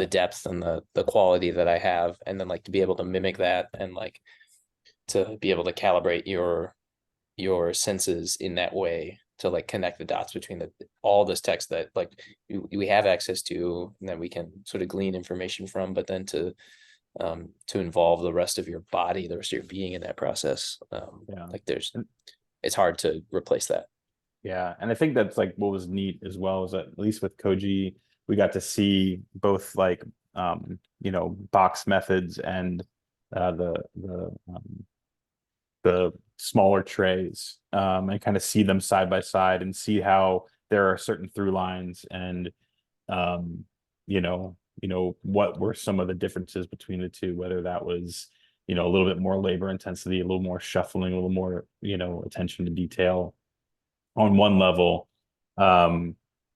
depth and the quality that I have, and then like to be able to mimic that, and like to be able to calibrate your senses in that way, to like connect the dots between all this text that like we have access to, and that we can sort of glean information from, but then to involve the rest of your body, the rest of your being in that process. Yeah. Like it's hard to replace that. Yeah, and I think that's like what was neat as well, is that at least with Koji, we got to see both like you know, box methods and the smaller trays, and kind of see them side by side and see how there are certain through lines, and you know what were some of the differences between the two, whether that was, you know, a little bit more labor intensity, a little more shuffling, a little more, you know, attention to detail on one level,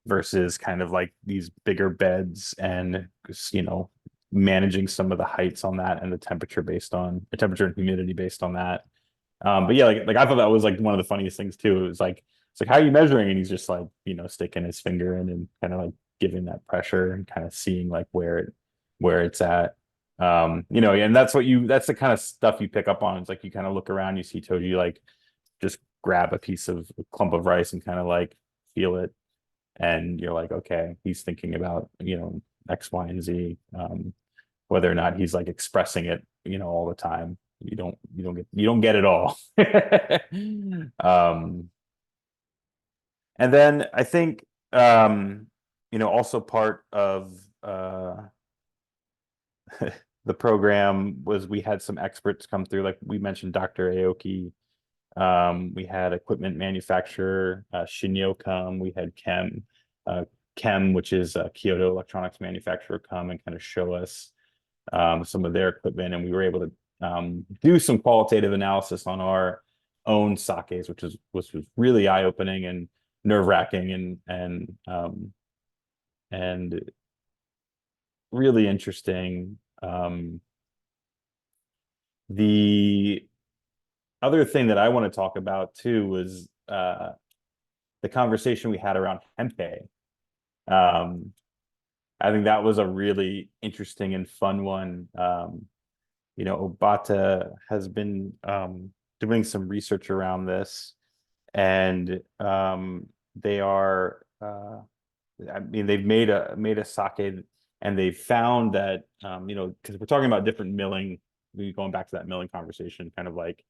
versus kind of like these bigger beds, and, you know, managing some of the heights on that, and the temperature and humidity based on that. But yeah, like I thought that was like one of the funniest things too. It was like, it's like, how are you measuring? And he's just like, you know, sticking his finger in and kind of like giving that pressure and kind of seeing like where it's at. You know, and that's the kind of stuff you pick up on. It's like you kind of look around, you see Toji like just grab a clump of rice and kind of like feel it, and you're like, okay, he's thinking about, you know, X, Y, and Z. Whether or not he's like expressing it, you know, all the time, you don't get it all. And then I think you know, also part of the program was we had some experts come through, like we mentioned Dr. Aoki. We had equipment manufacturer Shinyo come. We had Chem, which is a Kyoto electronics manufacturer, come and kind of show us some of their equipment, and we were able to do some qualitative analysis on our own sakes, which was really eye-opening and nerve-wracking, and really interesting. The other thing that I want to talk about too was the conversation we had around hempe. I think that was a really interesting and fun one. Obata has been doing some research around this, and they are, they've made a sake, and they've found that, because we're talking about different milling, going back to that milling conversation, kind of like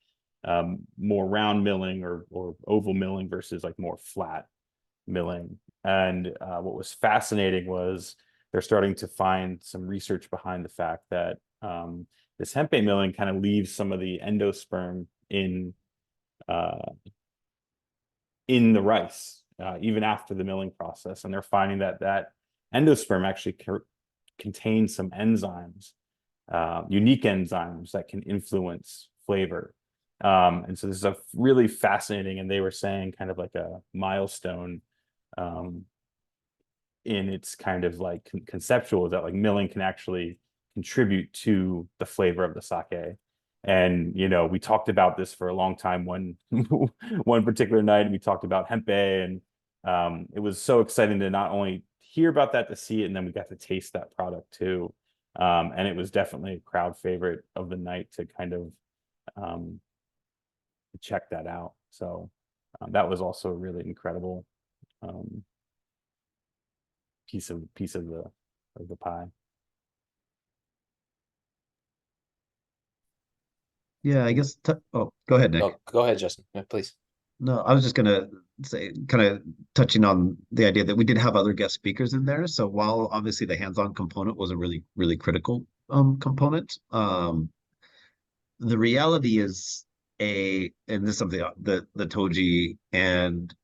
more round milling or oval milling versus like more flat milling. And what was fascinating was they're starting to find some research behind the fact that this hempe milling kind of leaves some of the endosperm in the rice, even after the milling process. And they're finding that endosperm actually contains some enzymes, unique enzymes that can influence flavor. And so this is a really fascinating, and they were saying kind of like a milestone in its kind of like conceptual, that like milling can actually contribute to the flavor of the sake. And we talked about this for a long time. One particular night, we talked about hempe, and it was so exciting to not only hear about that, to see it, and then we got to taste that product too. And it was definitely a crowd favorite of the night to kind of check that out. So that was also a really incredible piece of the pie. Yeah, I guess. Oh, go ahead, Nick. Oh, go ahead, Justin. Yeah, please. No, I was just gonna say, kind of touching on the idea that we did have other guest speakers in there. So while obviously the hands-on component was a really, really critical component, the reality is and this is something the Toji and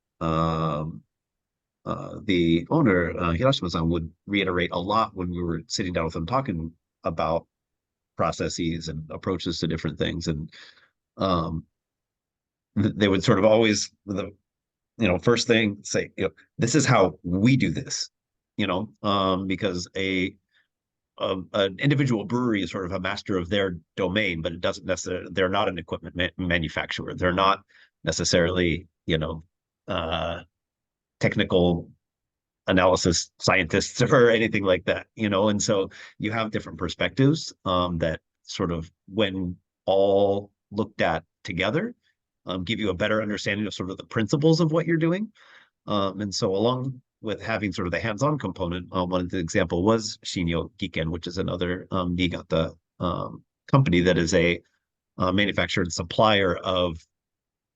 the owner, Hirashima-san, would reiterate a lot when we were sitting down with him talking about processes and approaches to different things. And they would sort of always, first thing say, this is how we do this, because an individual brewery is sort of a master of their domain, but it doesn't necessarily, they're not an equipment manufacturer. They're not necessarily, technical analysis scientists or anything like that, and so you have different perspectives that sort of, when all looked at together, give you a better understanding of sort of the principles of what you're doing. And so along with having sort of the hands-on component, one of the example was Shinyo Giken, which is another Niigata company that is a manufacturer and supplier of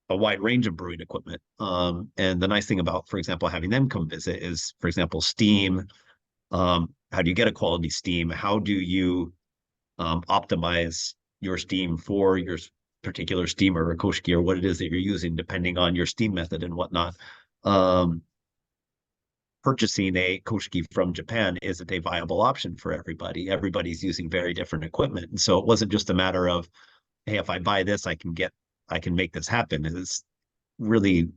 a wide range of brewing equipment. And the nice thing about, for example, having them come visit is, for example, steam. How do you get a quality steam? How do you optimize your steam for your particular steamer or koshiki or what it is that you're using, depending on your steam method and whatnot. Purchasing a koshiki from Japan isn't a viable option for everybody. Everybody's using very different equipment. And so it wasn't just a matter of, hey, if I buy this, I can make this happen. It's really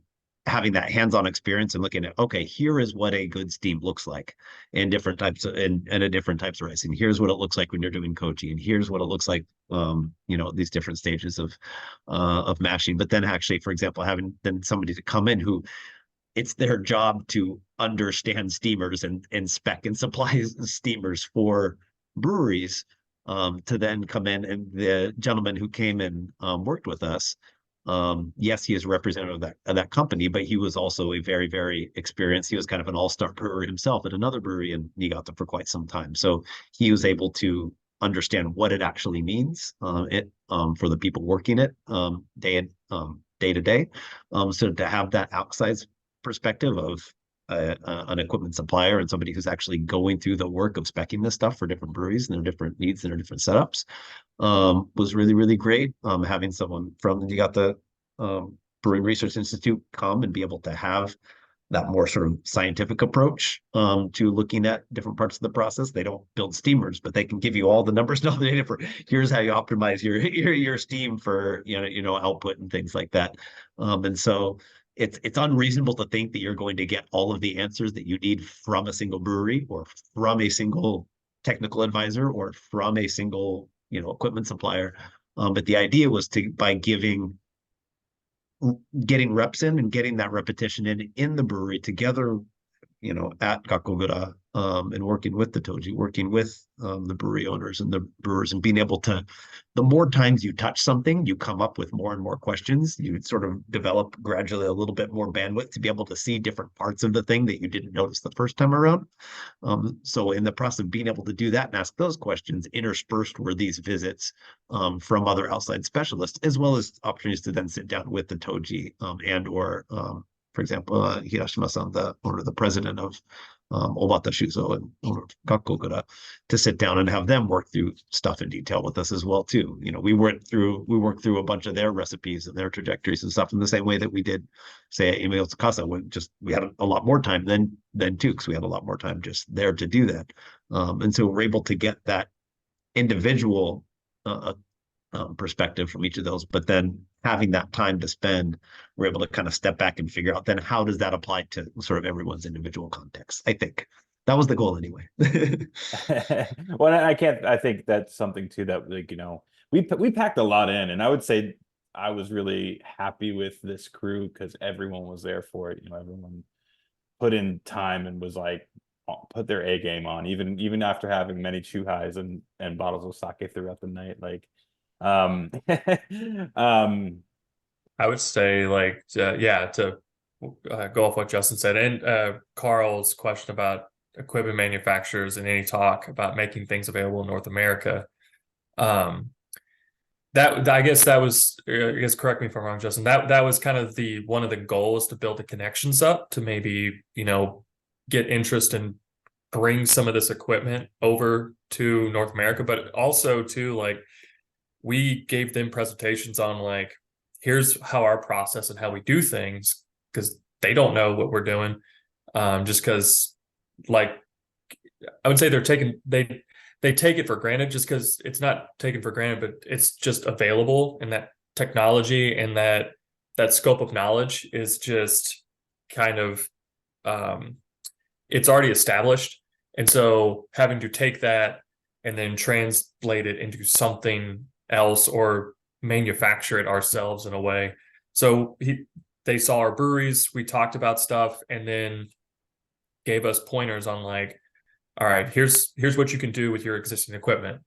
having that hands-on experience and looking at, okay, here is what a good steam looks like in different types of, and a different types of rice. And here's what it looks like when you're doing koji. And here's what it looks like, these different stages of mashing. But then actually, for example, having then somebody to come in who it's their job to understand steamers and spec and supply steamers for breweries, to then come in. And the gentleman who came and worked with us, yes, he is a representative of that company, but he was also a very, very experienced. He was kind of an all-star brewer himself at another brewery in Niigata for quite some time. So he was able to understand what it actually means for the people working it day to day. So to have that outside perspective of an equipment supplier and somebody who's actually going through the work of speccing this stuff for different breweries and their different needs and their different setups was really, really great. Having someone from the Niigata Brewing Research Institute come and be able to have that more sort of scientific approach to looking at different parts of the process. They don't build steamers, but they can give you all the numbers and all the data for here's how you optimize your steam for output and things like that. And so it's unreasonable to think that you're going to get all of the answers that you need from a single brewery or from a single technical advisor or from a single equipment supplier. But the idea was by giving getting reps in and getting that repetition in the brewery together, at Gakkogura, and working with the Toji, working with the brewery owners and the brewers, and being able to, the more times you touch something, you come up with more and more questions. You sort of develop gradually a little bit more bandwidth to be able to see different parts of the thing that you didn't notice the first time around. So in the process of being able to do that and ask those questions, interspersed were these visits from other outside specialists, as well as opportunities to then sit down with the Toji, and or for example, Hirashima-san, the president of Obata Shuzo and owner of Gakkogura, to sit down and have them work through stuff in detail with us as well too. We worked through a bunch of their recipes and their trajectories and stuff in the same way that we did, say, at Ime Otsukasa, when we had a lot more time than too, because we had a lot more time just there to do that. And so we're able to get that individual perspective from each of those, but then having that time to spend, we're able to kind of step back and figure out then how does that apply to sort of everyone's individual context. I think that was the goal anyway. Well, I think that's something too that, like, we packed a lot in, and I would say I was really happy with this crew because everyone was there for it. Everyone put in time and was like, put their A game on, even after having many chuhais and bottles of sake throughout the night. Like, I would say, like, to go off what Justin said, and Carl's question about equipment manufacturers and any talk about making things available in North America. That I guess that was, I guess, correct me if I'm wrong, Justin. That was kind of one of the goals, to build the connections up to maybe get interest and bring some of this equipment over to North America, but also to, like, we gave them presentations on, like, here's how our process and how we do things, because they don't know what we're doing. Just because, like, I would say they take it for granted, just because it's not taken for granted, but it's just available, and that technology and that scope of knowledge is just kind of it's already established. And so having to take that and then translate it into something else or manufacture it ourselves in a way. So they saw our breweries, we talked about stuff, and then gave us pointers on, like, all right, here's what you can do with your existing equipment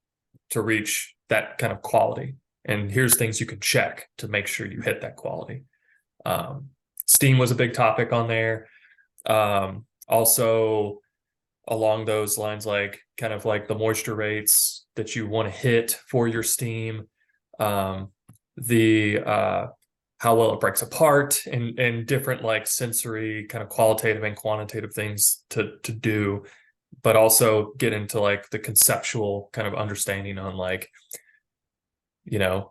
to reach that kind of quality, and here's things you can check to make sure you hit that quality. Steam was a big topic on there. Also along those lines, like, kind of like the moisture rates that you want to hit for your steam, how well it breaks apart, and different, like, sensory kind of qualitative and quantitative things to do, but also get into, like, the conceptual kind of understanding on, like, you're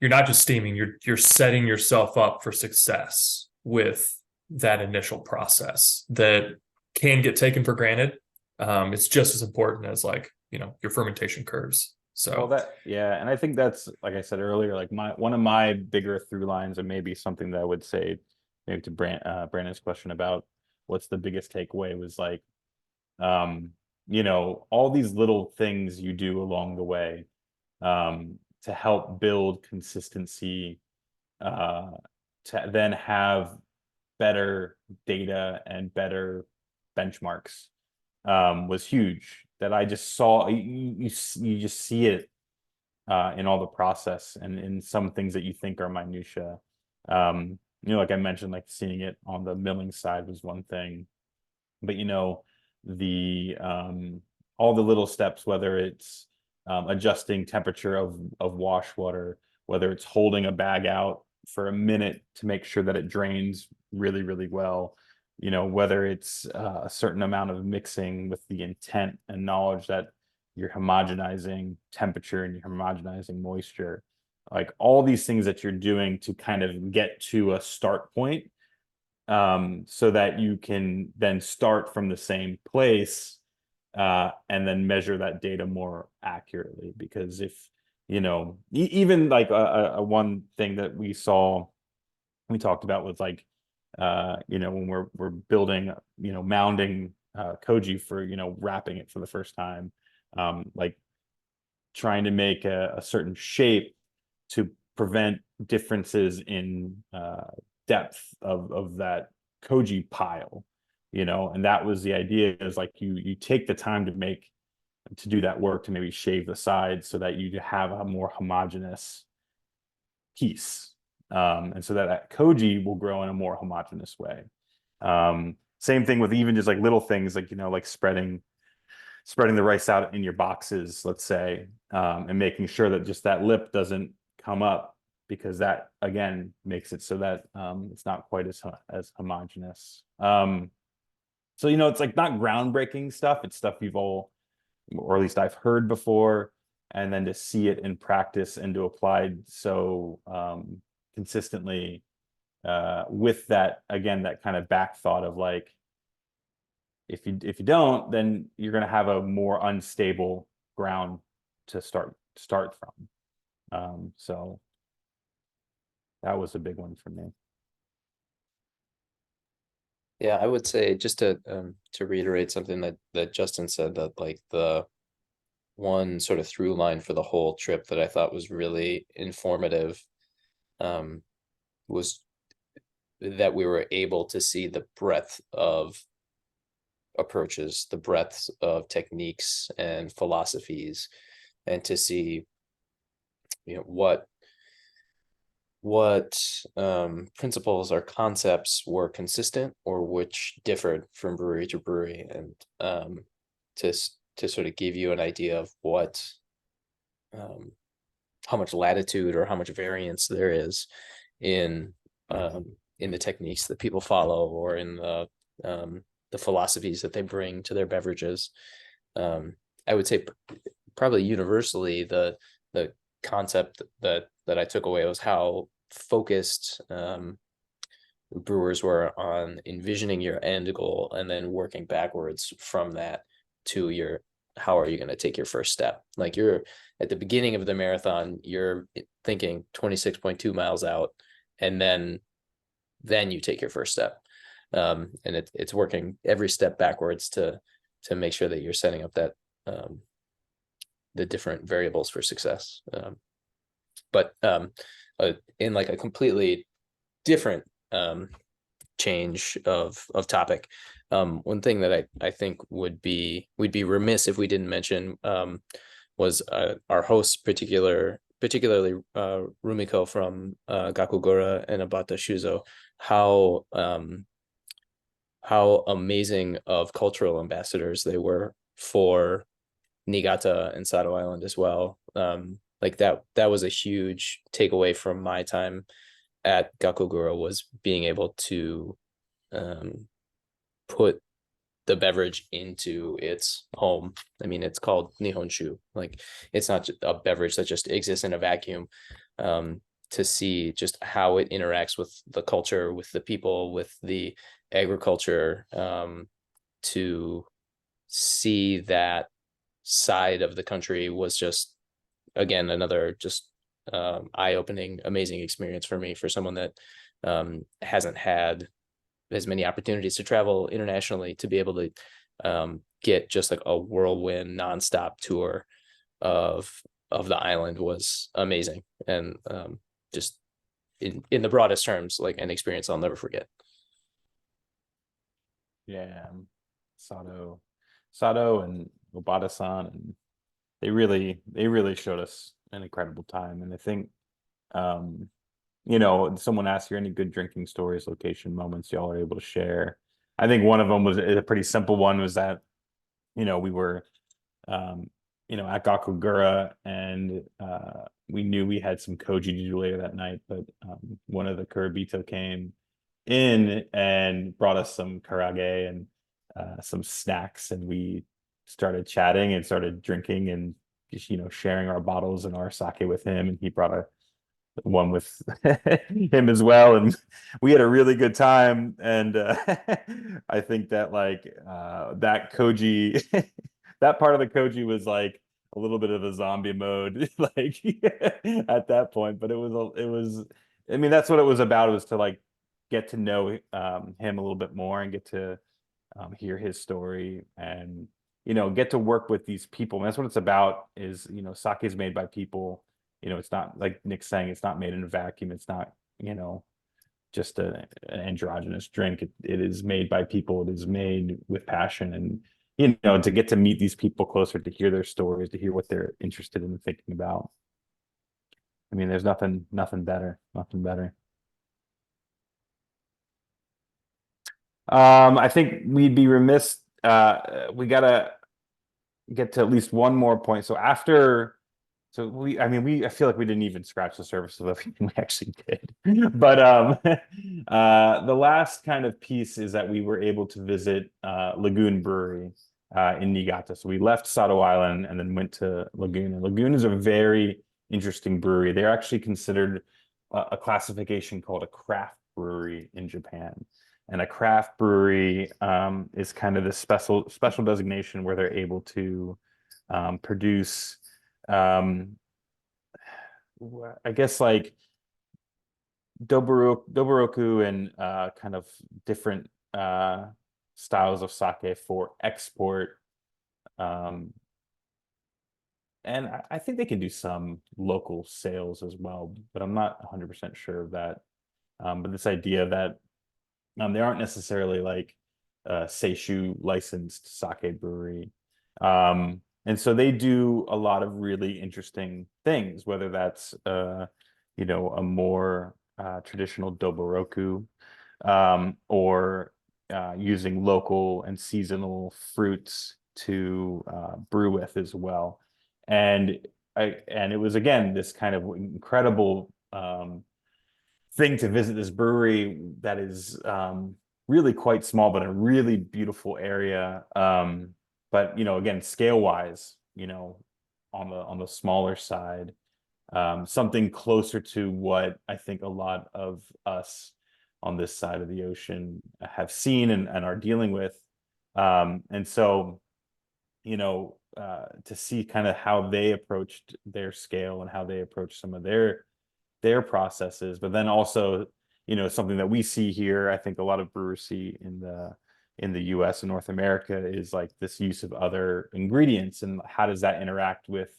not just steaming, you're setting yourself up for success with that initial process that can get taken for granted. It's just as important as, like, your fermentation curves. So, well, and I think that's, like I said earlier, like, one of my bigger through lines, and maybe something that I would say maybe to Brandon's question about what's the biggest takeaway, was, like, all these little things you do along the way to help build consistency, to then have better data and better benchmarks, was huge. That I just saw, you just see it in all the process, and in some things that you think are minutia. Like I mentioned, like, seeing it on the milling side was one thing, but the all the little steps, whether it's adjusting temperature of wash water, whether it's holding a bag out for a minute to make sure that it drains really, really well, whether it's a certain amount of mixing with the intent and knowledge that you're homogenizing temperature and you're homogenizing moisture, like, all these things that you're doing to kind of get to a start point, so that you can then start from the same place, and then measure that data more accurately. Because if even, like, a one thing that we talked about was, like, when we're building, mounding koji for, wrapping it for the first time, like, trying to make a certain shape to prevent differences in depth of that koji pile, you know, and that was the idea, is like you take the time to do that work, to maybe shave the sides so that you have a more homogeneous piece. And so that koji will grow in a more homogeneous way. Same thing with even just like little things, like, you know, like spreading the rice out in your boxes, let's say, and making sure that just that lip doesn't come up, because that again makes it so that it's not quite as homogeneous. So, you know, it's like not groundbreaking stuff. It's stuff you've all, or at least I've heard before, and then to see it in practice and to apply so consistently, with that, again, that kind of back thought of like, if you don't, then you're going to have a more unstable ground to start from. So that was a big one for me. Yeah, I would say, just to reiterate something that Justin said, that like the one sort of through line for the whole trip that I thought was really informative was that we were able to see the breadth of approaches, the breadth of techniques and philosophies, and to see, you know, what principles or concepts were consistent or which differed from brewery to brewery, and to sort of give you an idea of what how much latitude or how much variance there is in the techniques that people follow, or in the philosophies that they bring to their beverages. I would say probably universally the concept that I took away was how focused brewers were on envisioning your end goal and then working backwards from that to your, how are you going to take your first step? Like, you're at the beginning of the marathon, you're thinking 26.2 miles out, and then you take your first step. And it's working every step backwards to make sure that you're setting up that the different variables for success. But in like a completely different change of topic, one thing that I think we'd be remiss if we didn't mention was our hosts, particularly Rumiko from Gakkogura and Abata Shuzo, how amazing of cultural ambassadors they were for Niigata and Sado Island as well. Like that was a huge takeaway from my time at Gakkogura, was being able to put the beverage into its home. I mean, it's called Nihonshu. Like, it's not a beverage that just exists in a vacuum. To see just how it interacts with the culture, with the people, with the agriculture, to see that side of the country was just, again, another just eye-opening, amazing experience for me, for someone that hasn't had as many opportunities to travel internationally, to be able to get just like a whirlwind nonstop tour of the island was amazing. And just in the broadest terms, like an experience I'll never forget. Yeah, Sato and Obata-san, and they really showed us an incredible time. And I think, you know, someone asked you any good drinking stories, location moments y'all are able to share. I think one of them was a pretty simple one, was that, you know, we were you know, at Gakkogura, and we knew we had some koji to do later that night, but one of the Kurabito came in and brought us some karage and some snacks, and we started chatting and started drinking and just, you know, sharing our bottles and our sake with him, and he brought one with him as well, and we had a really good time. And I think that like that koji that part of the koji was like a little bit of a zombie mode like at that point, but it was I mean, that's what it was about. It was to like get to know him a little bit more, and get to hear his story, and, you know, get to work with these people. And that's what it's about, is, you know, sake is made by people, it's not like Nick's saying, it's not made in a vacuum. It's not, just an androgynous drink. It is made by people. It is made with passion, and to get to meet these people closer, to hear their stories, to hear what they're interested in thinking about. I mean, there's nothing better, nothing better. I think we'd be remiss. We gotta get to at least one more point. So I feel like we didn't even scratch the surface of everything we actually did. But the last kind of piece is that we were able to visit Lagoon Brewery in Niigata. So we left Sato Island and then went to Lagoon. And Lagoon is a very interesting brewery. They're actually considered a classification called a craft brewery in Japan. And a craft brewery is kind of this special designation where they're able to produce, I guess, like Doburoku and kind of different styles of sake for export. And I think they can do some local sales as well, but I'm not 100% sure of that. But this idea that they aren't necessarily like Seishu licensed sake brewery. And so they do a lot of really interesting things, whether that's a more traditional Doburoku, or using local and seasonal fruits to brew with as well. And it was, again, this kind of incredible thing to visit this brewery that is really quite small, but a really beautiful area. But again, scale wise, on the smaller side, something closer to what I think a lot of us on this side of the ocean have seen and are dealing with. And so, to see kind of how they approached their scale and how they approached some of their processes, but then also, something that we see here, I think a lot of brewers see in the US and North America, is like this use of other ingredients, and how does that interact with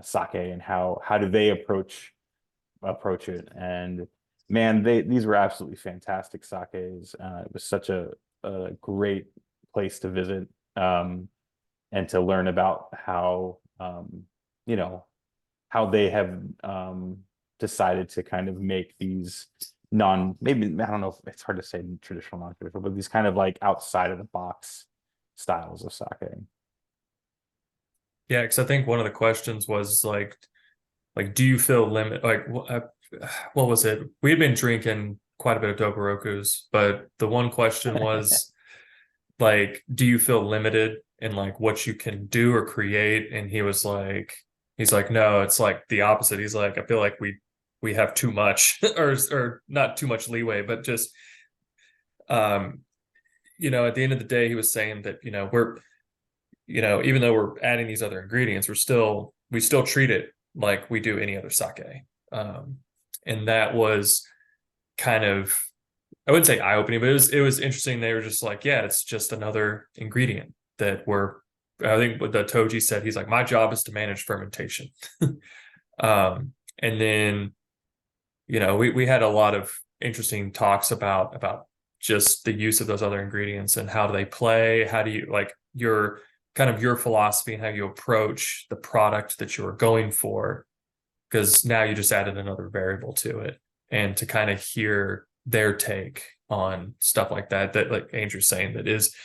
sake, and how do they approach it. And man, these were absolutely fantastic sakes. It was such a great place to visit, and to learn about how how they have decided to kind of make these maybe, I don't know if it's hard to say traditional, non-traditional, but these kind of like outside of the box styles of sake. Yeah, because I think one of the questions was like, do you feel like what was it? We had been drinking quite a bit of Doburokus, but the one question was like, do you feel limited in like what you can do or create? And he's like, no, it's like the opposite. He's like, I feel like we have too much or not too much leeway, but just at the end of the day, he was saying that we're even though we're adding these other ingredients, we still treat it like we do any other sake. And that was kind of, I wouldn't say eye-opening, but it was interesting. They were just like, yeah, it's just another ingredient that I think what the Toji said, he's like, my job is to manage fermentation. And then, we had a lot of interesting talks about just the use of those other ingredients and how do they play, how do you like your philosophy and how you approach the product that you are going for, because now you just added another variable to it. And to kind of hear their take on stuff like that like Andrew's saying, that is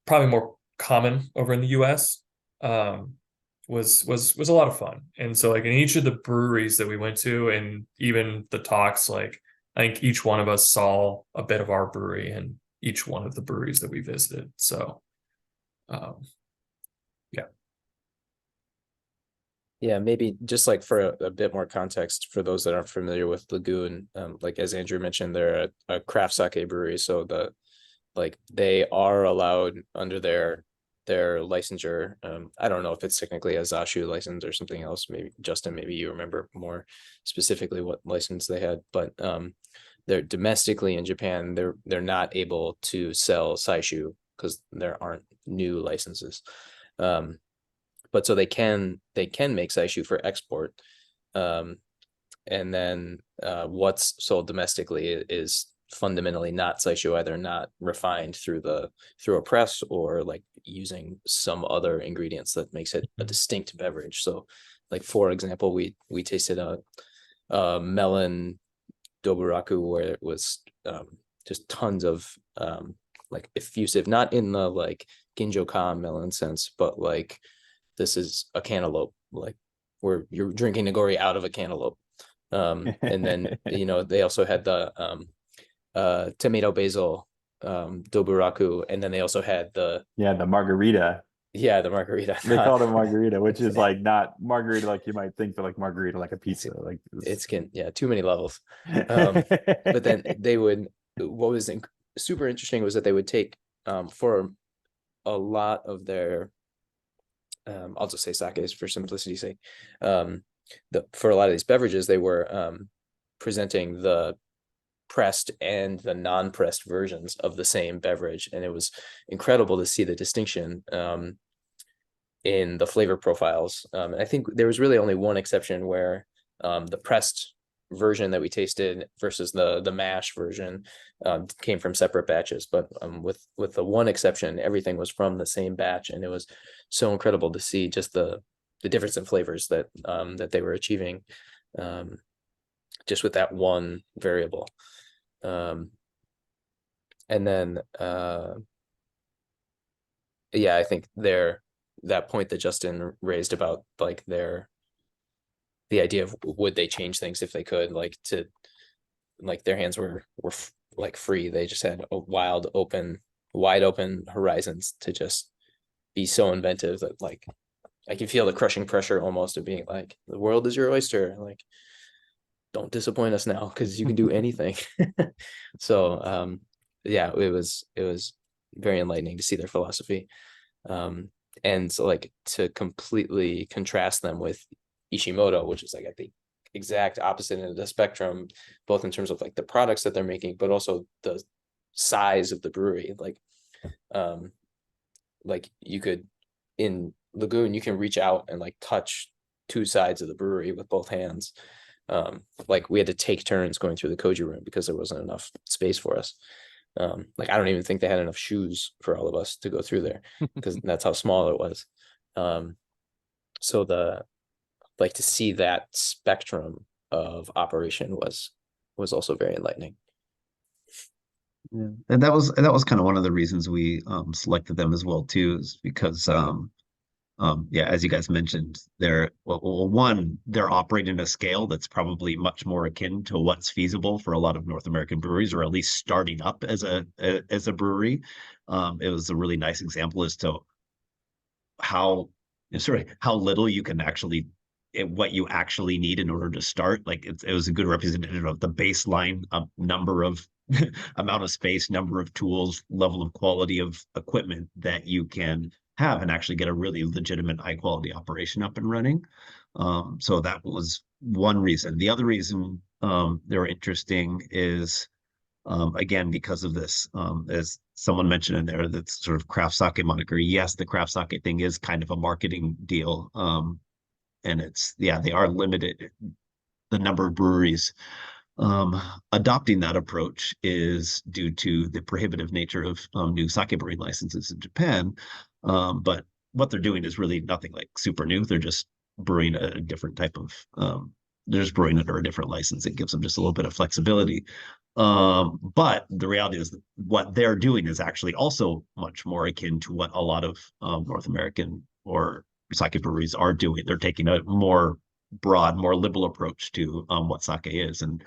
probably more common over in the US, was a lot of fun. And so like in each of the breweries that we went to, and even the talks, like I think each one of us saw a bit of our brewery in each one of the breweries that we visited. So Yeah, maybe just like for a bit more context for those that aren't familiar with Lagoon, like as Andrew mentioned, they're a craft sake brewery, so they are allowed under their licensure. I don't know if it's technically a Zashu license or something else. Maybe Justin, maybe you remember more specifically what license they had, but they're domestically in Japan. They're not able to sell Saishu because there aren't new licenses. But so they can make Saishu for export, And then what's sold domestically is fundamentally not Saisho, either not refined through a press or like using some other ingredients that makes it a distinct beverage. So like, for example, we tasted a melon doburaku where it was just tons of like effusive, not in the like ginjo melon sense, but like this is a cantaloupe, like where you're drinking nigori out of a cantaloupe. And then they also had the tomato basil doburaku, and then they also had the margarita. the margarita. They call it margarita, which is like not margarita like you might think, but like margarita like a pizza. Like it's too many levels. But then they would, what was super interesting was that they would take for a lot of their I'll just say sakes for simplicity's sake. For a lot of these beverages, they were presenting the pressed and the non-pressed versions of the same beverage, and it was incredible to see the distinction in the flavor profiles. I think there was really only one exception where the pressed version that we tasted versus the mash version came from separate batches, but with the one exception, everything was from the same batch, and it was so incredible to see just the difference in flavors that they were achieving just with that one variable. And then I think that point that Justin raised about like the idea of would they change things if they could, like their hands were like free. They just had a wide open horizons to just be so inventive that like I can feel the crushing pressure almost of being like, the world is your oyster. Like, don't disappoint us now because you can do anything. So it was very enlightening to see their philosophy. And so like to completely contrast them with Ishimoto, which is like at the exact opposite end of the spectrum, both in terms of like the products that they're making, but also the size of the brewery. Like you could, in Lagoon, you can reach out and like touch two sides of the brewery with both hands. Like we had to take turns going through the koji room because there wasn't enough space for us. Like I don't even think they had enough shoes for all of us to go through there because that's how small it was. So to see that spectrum of operation was also very enlightening. Yeah, and that was kind of one of the reasons we selected them as well too, is because as you guys mentioned, they're they're operating at a scale that's probably much more akin to what's feasible for a lot of North American breweries, or at least starting up as a brewery. It was a really nice example as to how little you can actually, what you actually need in order to start. Like it was a good representative of the baseline number of amount of space, number of tools, level of quality of equipment that you can have and actually get a really legitimate high quality operation up and running. So that was one reason. The other reason they're interesting is again, because of this, as someone mentioned in there, that's sort of craft sake moniker. Yes, the craft sake thing is kind of a marketing deal. And they are limited. The number of breweries adopting that approach is due to the prohibitive nature of new sake brewing licenses in Japan. But what they're doing is really nothing like super new. They're just brewing a different type of, they're just brewing under a different license. It gives them just a little bit of flexibility. But the reality is that what they're doing is actually also much more akin to what a lot of North American or sake breweries are doing. They're taking a more broad, more liberal approach to what sake is. And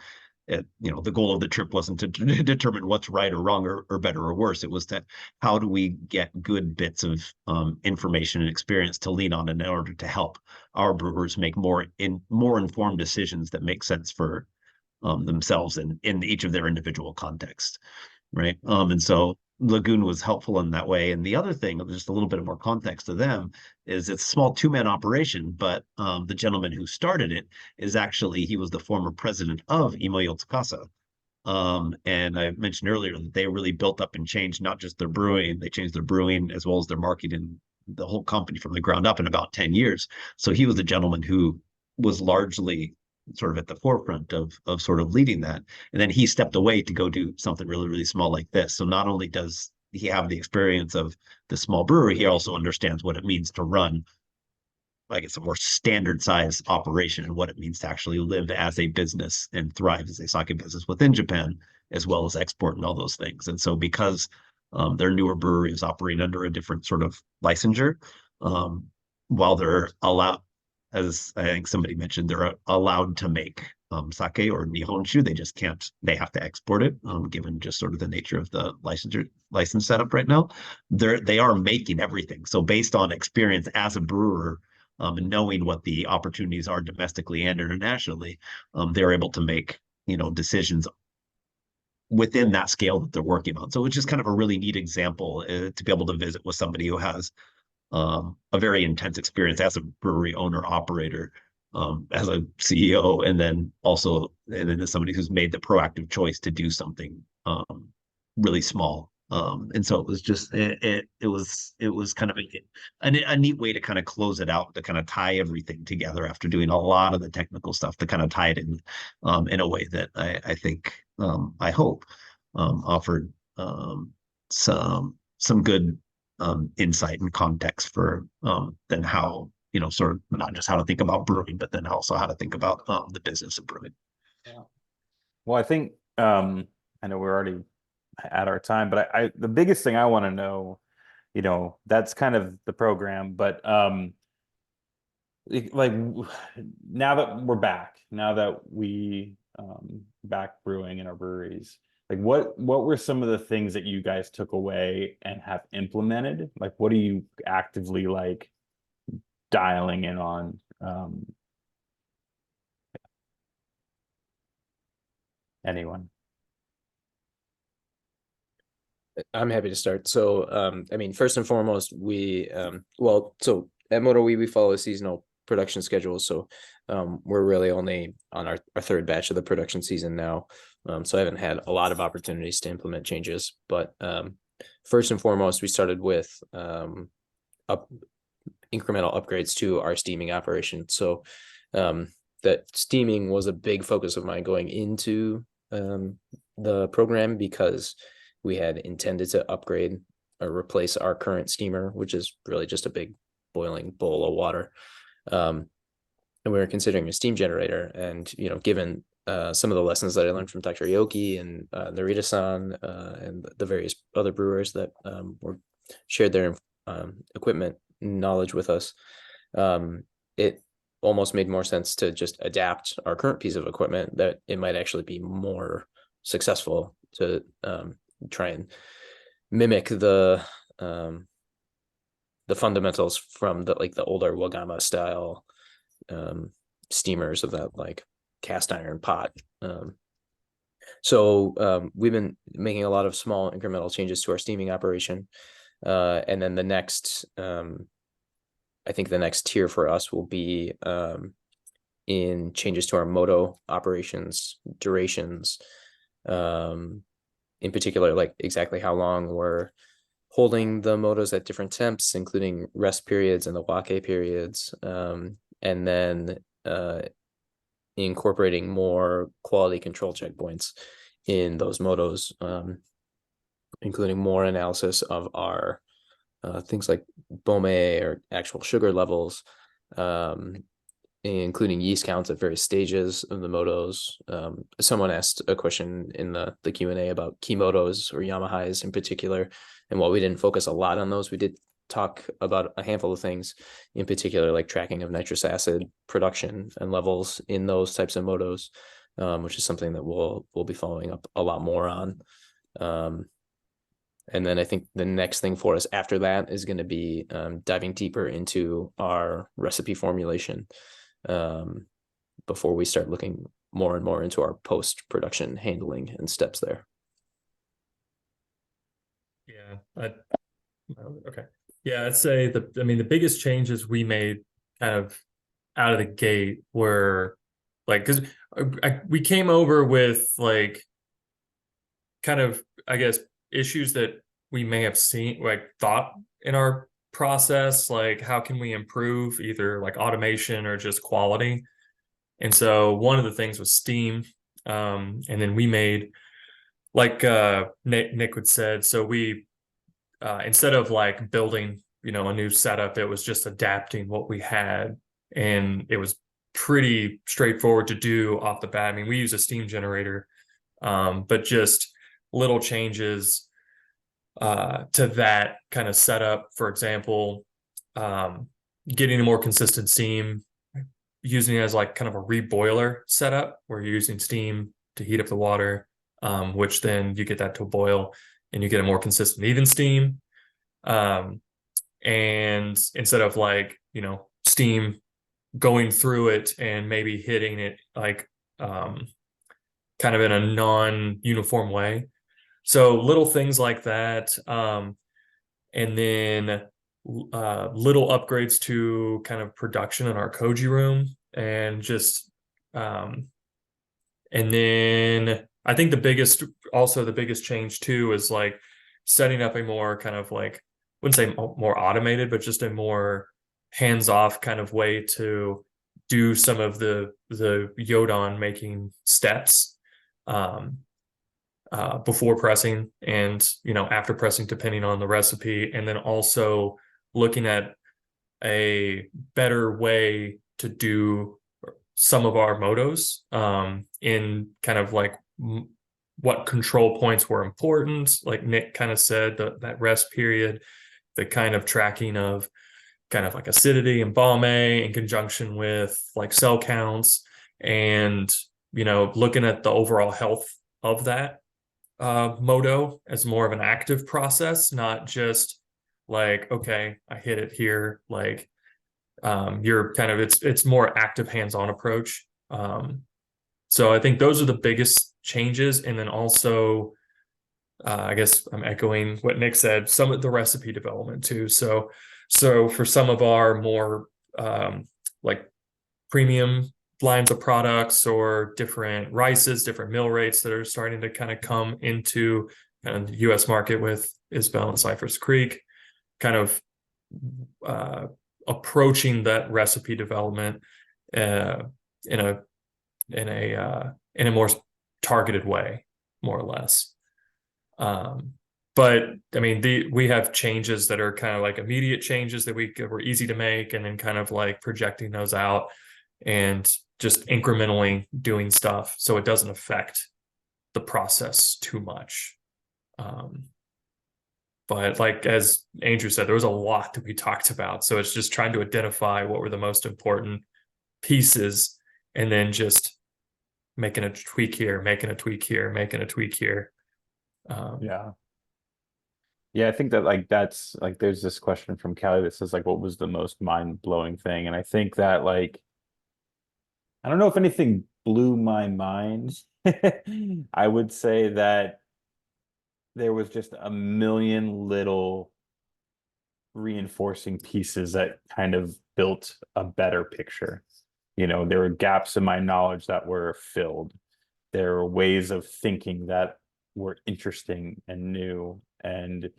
the goal of the trip wasn't to determine what's right or wrong or better or worse. It was how do we get good bits of information and experience to lean on in order to help our brewers make more informed decisions that make sense for themselves and in each of their individual contexts, right? And so Lagoon was helpful in that way. And the other thing, just a little bit of more context to them, is it's a small two-man operation, but the gentleman who started it he was the former president of Imoyo Tsukasa. And I mentioned earlier that they really built up and changed not just their brewing, they changed their brewing as well as their marketing, the whole company from the ground up in about 10 years. So he was the gentleman who was largely sort of at the forefront of sort of leading that. And then he stepped away to go do something really, really small like this. So not only does he have the experience of the small brewery, he also understands what it means to run, I guess, a more standard size operation and what it means to actually live as a business and thrive as a sake business within Japan, as well as export and all those things. And so because their newer brewery is operating under a different sort of licensure, while they're allowed, as I think somebody mentioned, they're allowed to make sake or nihonshu. They just can't. They have to export it, given just sort of the nature of the license setup right now. They are making everything. So based on experience as a brewer, and knowing what the opportunities are domestically and internationally, they're able to make decisions within that scale that they're working on. So it's just kind of a really neat example to be able to visit with somebody who has a very intense experience as a brewery owner operator, as a CEO, and then as somebody who's made the proactive choice to do something really small. And so it was just it was kind of a neat way to kind of close it out, to kind of tie everything together after doing a lot of the technical stuff, to kind of tie it in a way that I think I hope offered some good insight and context for then how, sort of not just how to think about brewing, but then also how to think about the business of brewing. Yeah. Well, I think I know we're already at our time, but I the biggest thing I want to know, that's kind of the program, but like now that we're back, now that we back brewing in our breweries, like what were some of the things that you guys took away and have implemented? Like what are you actively like dialing in on? Anyone? I'm happy to start. So, I mean, first and foremost, so at MotoWe, we follow a seasonal production schedule. So, we're really only on our third batch of the production season now. So I haven't had a lot of opportunities to implement changes, but first and foremost, we started with incremental upgrades to our steaming operation. So that steaming was a big focus of mine going into the program, because we had intended to upgrade or replace our current steamer, which is really just a big boiling bowl of water. And we were considering a steam generator. And, given some of the lessons that I learned from Dr. Yoki and Narita-san and the various other brewers that shared their equipment knowledge with us, it almost made more sense to just adapt our current piece of equipment, that it might actually be more successful to try and mimic the fundamentals from the older Wagama style steamers of that like cast iron pot. So we've been making a lot of small incremental changes to our steaming operation. And then I think the next tier for us will be in changes to our moto operations, durations, in particular, like exactly how long we're holding the motos at different temps, including rest periods and the wake periods, and then incorporating more quality control checkpoints in those motos, including more analysis of our things like bome or actual sugar levels, including yeast counts at various stages of the motos. Someone asked a question in the Q&A about Kimotos or Yamahais in particular. And while we didn't focus a lot on those, we did talk about a handful of things, in particular, like tracking of nitrous acid production and levels in those types of motos, which is something that we'll be following up a lot more on. And then I think the next thing for us after that is going to be diving deeper into our recipe formulation, before we start looking more and more into our post-production handling and steps there. Yeah, okay. Yeah, I'd say the biggest changes we made kind of out of the gate were like, because we came over with like kind of, I guess, issues that we may have seen, like thought in our process, like how can we improve either like automation or just quality. And so one of the things was steam. And then we made, like Nick would said, so we instead of like building, a new setup, it was just adapting what we had, and it was pretty straightforward to do off the bat. I mean, we use a steam generator, but just little changes to that kind of setup. For example, getting a more consistent steam, using it as like kind of a reboiler setup where you're using steam to heat up the water, which then you get that to a boil and you get a more consistent, even steam. And instead of like, steam going through it and maybe hitting it like kind of in a non-uniform way. So little things like that. And then little upgrades to kind of production in our koji room, and just and then I think the biggest change too is like setting up a more kind of like, wouldn't say more automated, but just a more hands-off kind of way to do some of the Yodon making steps before pressing and after pressing, depending on the recipe. And then also looking at a better way to do some of our motos in kind of like what control points were important, like Nick kind of said, that rest period, the kind of tracking of kind of like acidity and balme in conjunction with like cell counts, and looking at the overall health of that moto as more of an active process, not just like, okay, I hit it here. Like you're kind of, it's more active hands-on approach. So I think those are the biggest changes. And then also I guess I'm echoing what Nick said, some of the recipe development too. So for some of our more like premium lines of products or different rices, different mill rates that are starting to kind of come into kind of the US market with Isabel and Cypress Creek, kind of approaching that recipe development in a more targeted way, more or less. But I mean, we have changes that are kind of like immediate changes that were easy to make, and then kind of like projecting those out and just incrementally doing stuff so it doesn't affect the process too much. But like as Andrew said, there was a lot that we talked about, so it's just trying to identify what were the most important pieces, and then just making a tweak here, making a tweak here, making a tweak here. Yeah, I think that like that's like there's this question from Callie that says like what was the most mind-blowing thing, and I think that like I don't know if anything blew my mind. I would say that there was just a million little reinforcing pieces that kind of built a better picture. There were gaps in my knowledge that were filled. There were ways of thinking that were interesting and new and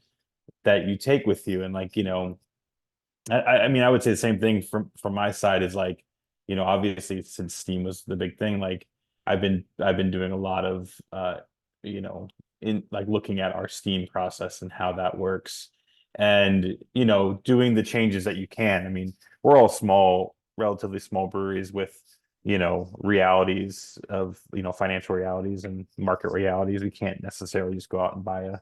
that you take with you. And like, I mean, I would say the same thing from my side is like, obviously since Steam was the big thing, like I've been doing a lot of, in like looking at our Steam process and how that works, and, doing the changes that you can. I mean, we're all relatively small breweries with, realities of, financial realities and market realities. We can't necessarily just go out and buy a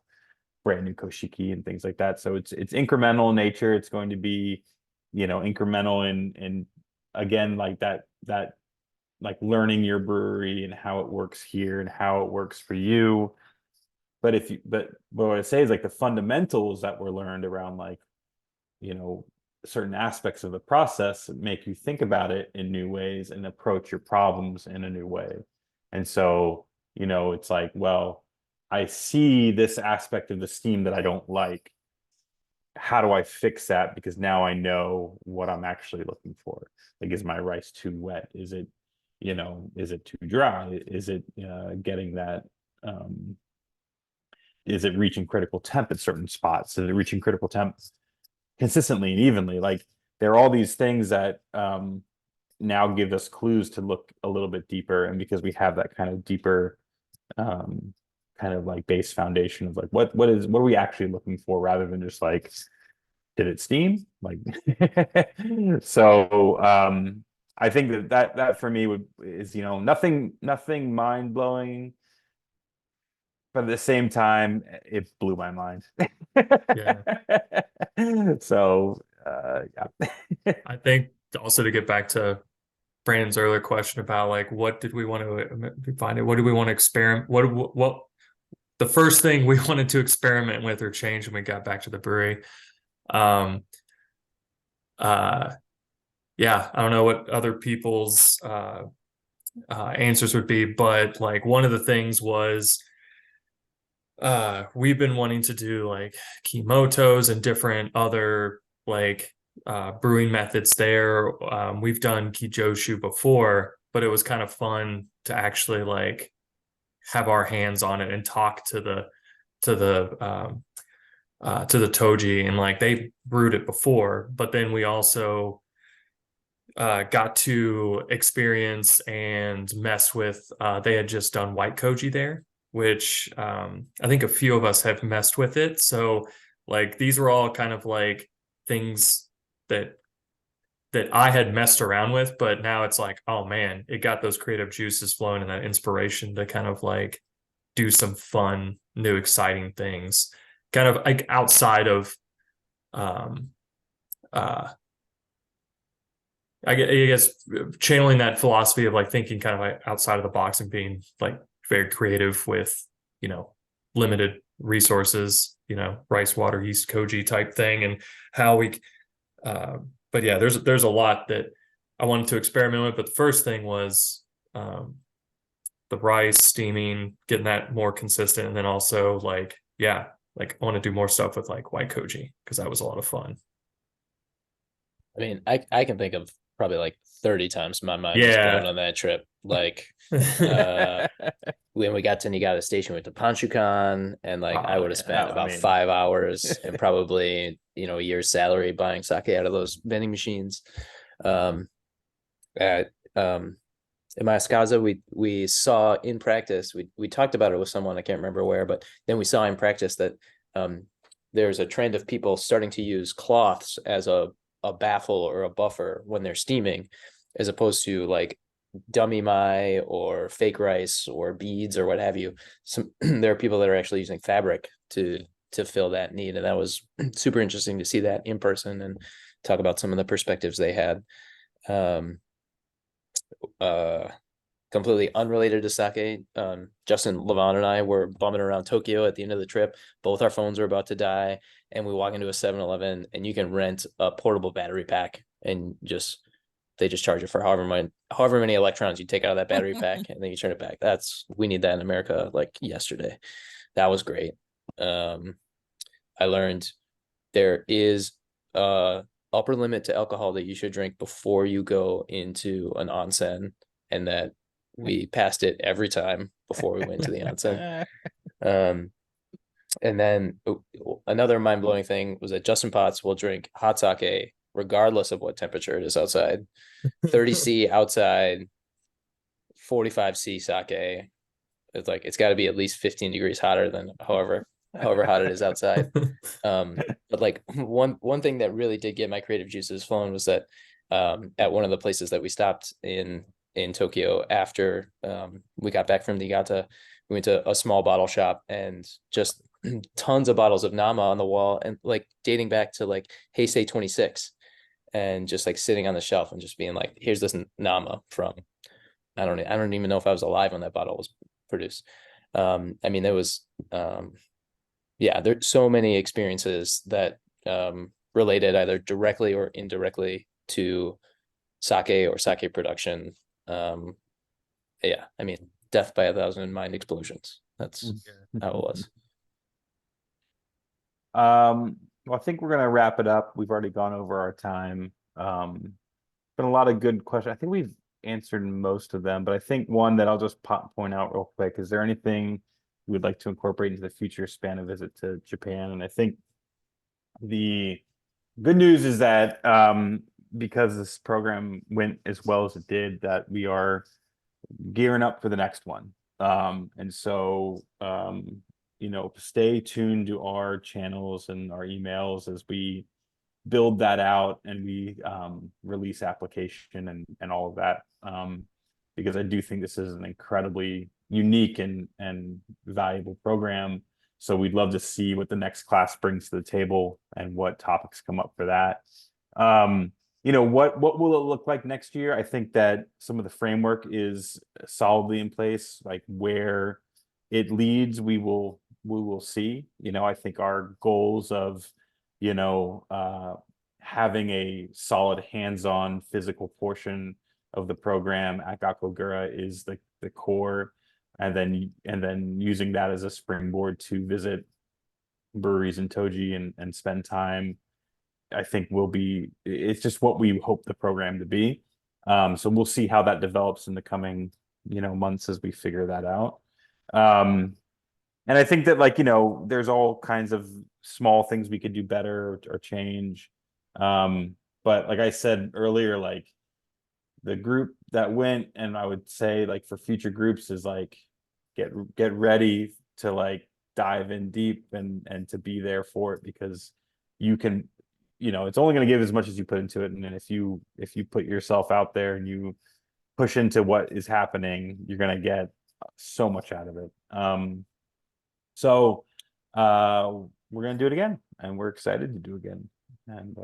brand new koshiki and things like that. So it's incremental in nature. It's going to be, incremental in again, like that like learning your brewery and how it works here and how it works for you. But what I say is like the fundamentals that were learned around like, certain aspects of the process make you think about it in new ways and approach your problems in a new way. And so, it's like, well, I see this aspect of the steam that I don't like. How do I fix that? Because now I know what I'm actually looking for. Like, is my rice too wet? Is it too dry? Is it getting that, is it reaching critical temp at certain spots? Is it reaching critical temp consistently and evenly? Like, there are all these things that now gives us clues to look a little bit deeper, and because we have that kind of deeper kind of like base foundation of like what are we actually looking for, rather than just like, did it steam? Like so I think that for me is, you know, nothing mind-blowing, but at the same time it blew my mind. Yeah. So yeah. I think also to get back to Brandon's earlier question about like what did we want to find it? What do we want to experiment? What the first thing we wanted to experiment with or change when we got back to the brewery? Yeah, I don't know what other people's answers would be, but like one of the things was we've been wanting to do like Kimotos and different other like brewing methods there. We've done Kijoshu before, but it was kind of fun to actually like have our hands on it and talk to the Toji, and like they brewed it before, but then we also got to experience and mess with they had just done white koji there, which I think a few of us have messed with it. So like these were all kind of like things that I had messed around with, but now it's like, oh man, it got those creative juices flowing and that inspiration to kind of like do some fun, new, exciting things, kind of like outside of I guess channeling that philosophy of like thinking kind of like outside of the box and being like very creative with, you know, limited resources, you know, rice, water, yeast, koji type thing, and how we but yeah, there's a lot that I wanted to experiment with, but the first thing was the rice steaming, getting that more consistent, and then also like, yeah, like I want to do more stuff with like white koji because that was a lot of fun. I mean, I can think of probably like 30 times my mind was blown on that trip. Like when we got to Niigata Station with the Panchukan, and like I would have spent about 5 hours and probably, you know, a year's salary buying sake out of those vending machines. At in Mayaskaza, we saw in practice, we talked about it with someone, I can't remember where, but then we saw in practice that there's a trend of people starting to use cloths as a baffle or a buffer when they're steaming, as opposed to like dummy mai or fake rice or beads or what have you. There are people that are actually using fabric to fill that need, and that was super interesting to see that in person and talk about some of the perspectives they had. Completely unrelated to sake, Justin, Levon, and I were bumming around Tokyo at the end of the trip. Both our phones were about to die, and we walk into a 7-Eleven, and you can rent a portable battery pack, and they just charge you for however many electrons you take out of that battery pack, and then you turn it back. We need that in America like yesterday. That was great. I learned there is upper limit to alcohol that you should drink before you go into an onsen, and that we passed it every time before we went to the onsen. And then another mind-blowing thing was that Justin Potts will drink hot sake regardless of what temperature it is outside. 30°C outside, 45°C sake. It's like it's got to be at least 15 degrees hotter than however hot it is outside. But like one thing that really did get my creative juices flowing was that at one of the places that we stopped in Tokyo after we got back from Niigata, we went to a small bottle shop, and just tons of bottles of Nama on the wall, and like dating back to like Heisei 26, and just like sitting on the shelf and just being like, here's this Nama from, I don't even know if I was alive when that bottle was produced. I mean, there was yeah, there's so many experiences that related either directly or indirectly to sake or sake production. Yeah, I mean, death by 1,000 mind explosions. That's how it was. Well, I think we're gonna wrap it up. We've already gone over our time. Been a lot of good questions. I think we've answered most of them, but I think one that I'll just point out real quick: is there anything you would like to incorporate into the future SBANA visit to Japan? And I think the good news is that because this program went as well as it did, that we are gearing up for the next one. And so, you know, stay tuned to our channels and our emails as we build that out and we release application and all of that. Because I do think this is an incredibly unique and valuable program. So we'd love to see what the next class brings to the table and what topics come up for that. You know, what will it look like next year? I think that some of the framework is solidly in place. Like where it leads, we will see. You know, I think our goals of, you know, having a solid hands-on physical portion of the program at Gakkogura is the core, and then using that as a springboard to visit breweries in Toji and spend time, I think will be, it's just what we hope the program to be. So we'll see how that develops in the coming, you know, months as we figure that out. And I think that, like, you know, there's all kinds of small things we could do better or change. But like I said earlier, like the group that went, and I would say like for future groups is like get ready to like dive in deep and to be there for it, because you can, you know, it's only going to give as much as you put into it. And then if you put yourself out there and you push into what is happening, you're going to get so much out of it. So we're going to do it again, and we're excited to do it again, and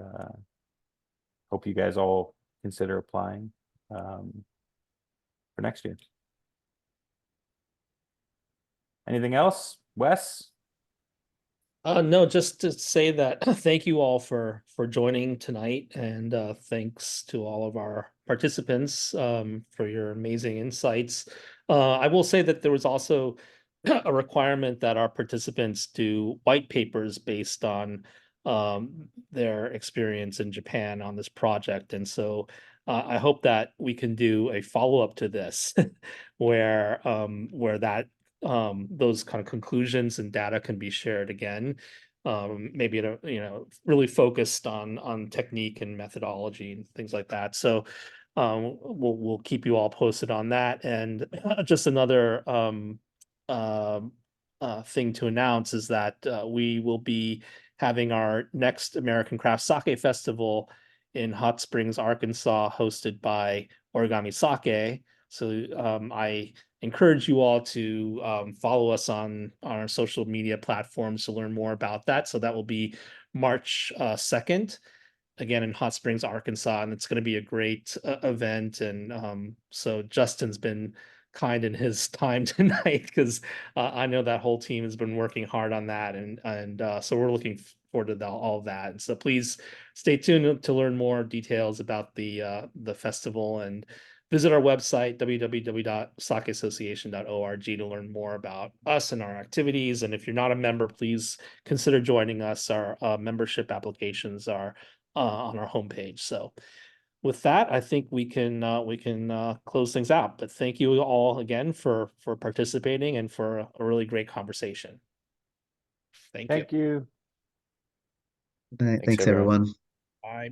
hope you guys all consider applying for next year. Anything else, Wes? No, just to say that thank you all for joining tonight, and thanks to all of our participants for your amazing insights. I will say that there was also a requirement that our participants do white papers based on their experience in Japan on this project, and so I hope that we can do a follow-up to this where that those kind of conclusions and data can be shared again, maybe at a, you know, really focused on technique and methodology and things like that. So we'll keep you all posted on that. And just another thing to announce is that we will be having our next American Craft Sake Festival in Hot Springs, Arkansas, hosted by Origami Sake. So I encourage you all to follow us on our social media platforms to learn more about that. So that will be March 2nd, again in Hot Springs, Arkansas, and it's going to be a great event. And so Justin's been kind in his time tonight, because I know that whole team has been working hard on that, and so we're looking forward to all of that. And so please stay tuned to learn more details about the festival, and visit our website, www.sakeassociation.org, to learn more about us and our activities. And if you're not a member, please consider joining us. Our membership applications are on our homepage. So with that, I think we can close things out. But thank you all again for participating and for a really great conversation. Thank you. Thank you. Thanks, everyone. everyone. Bye.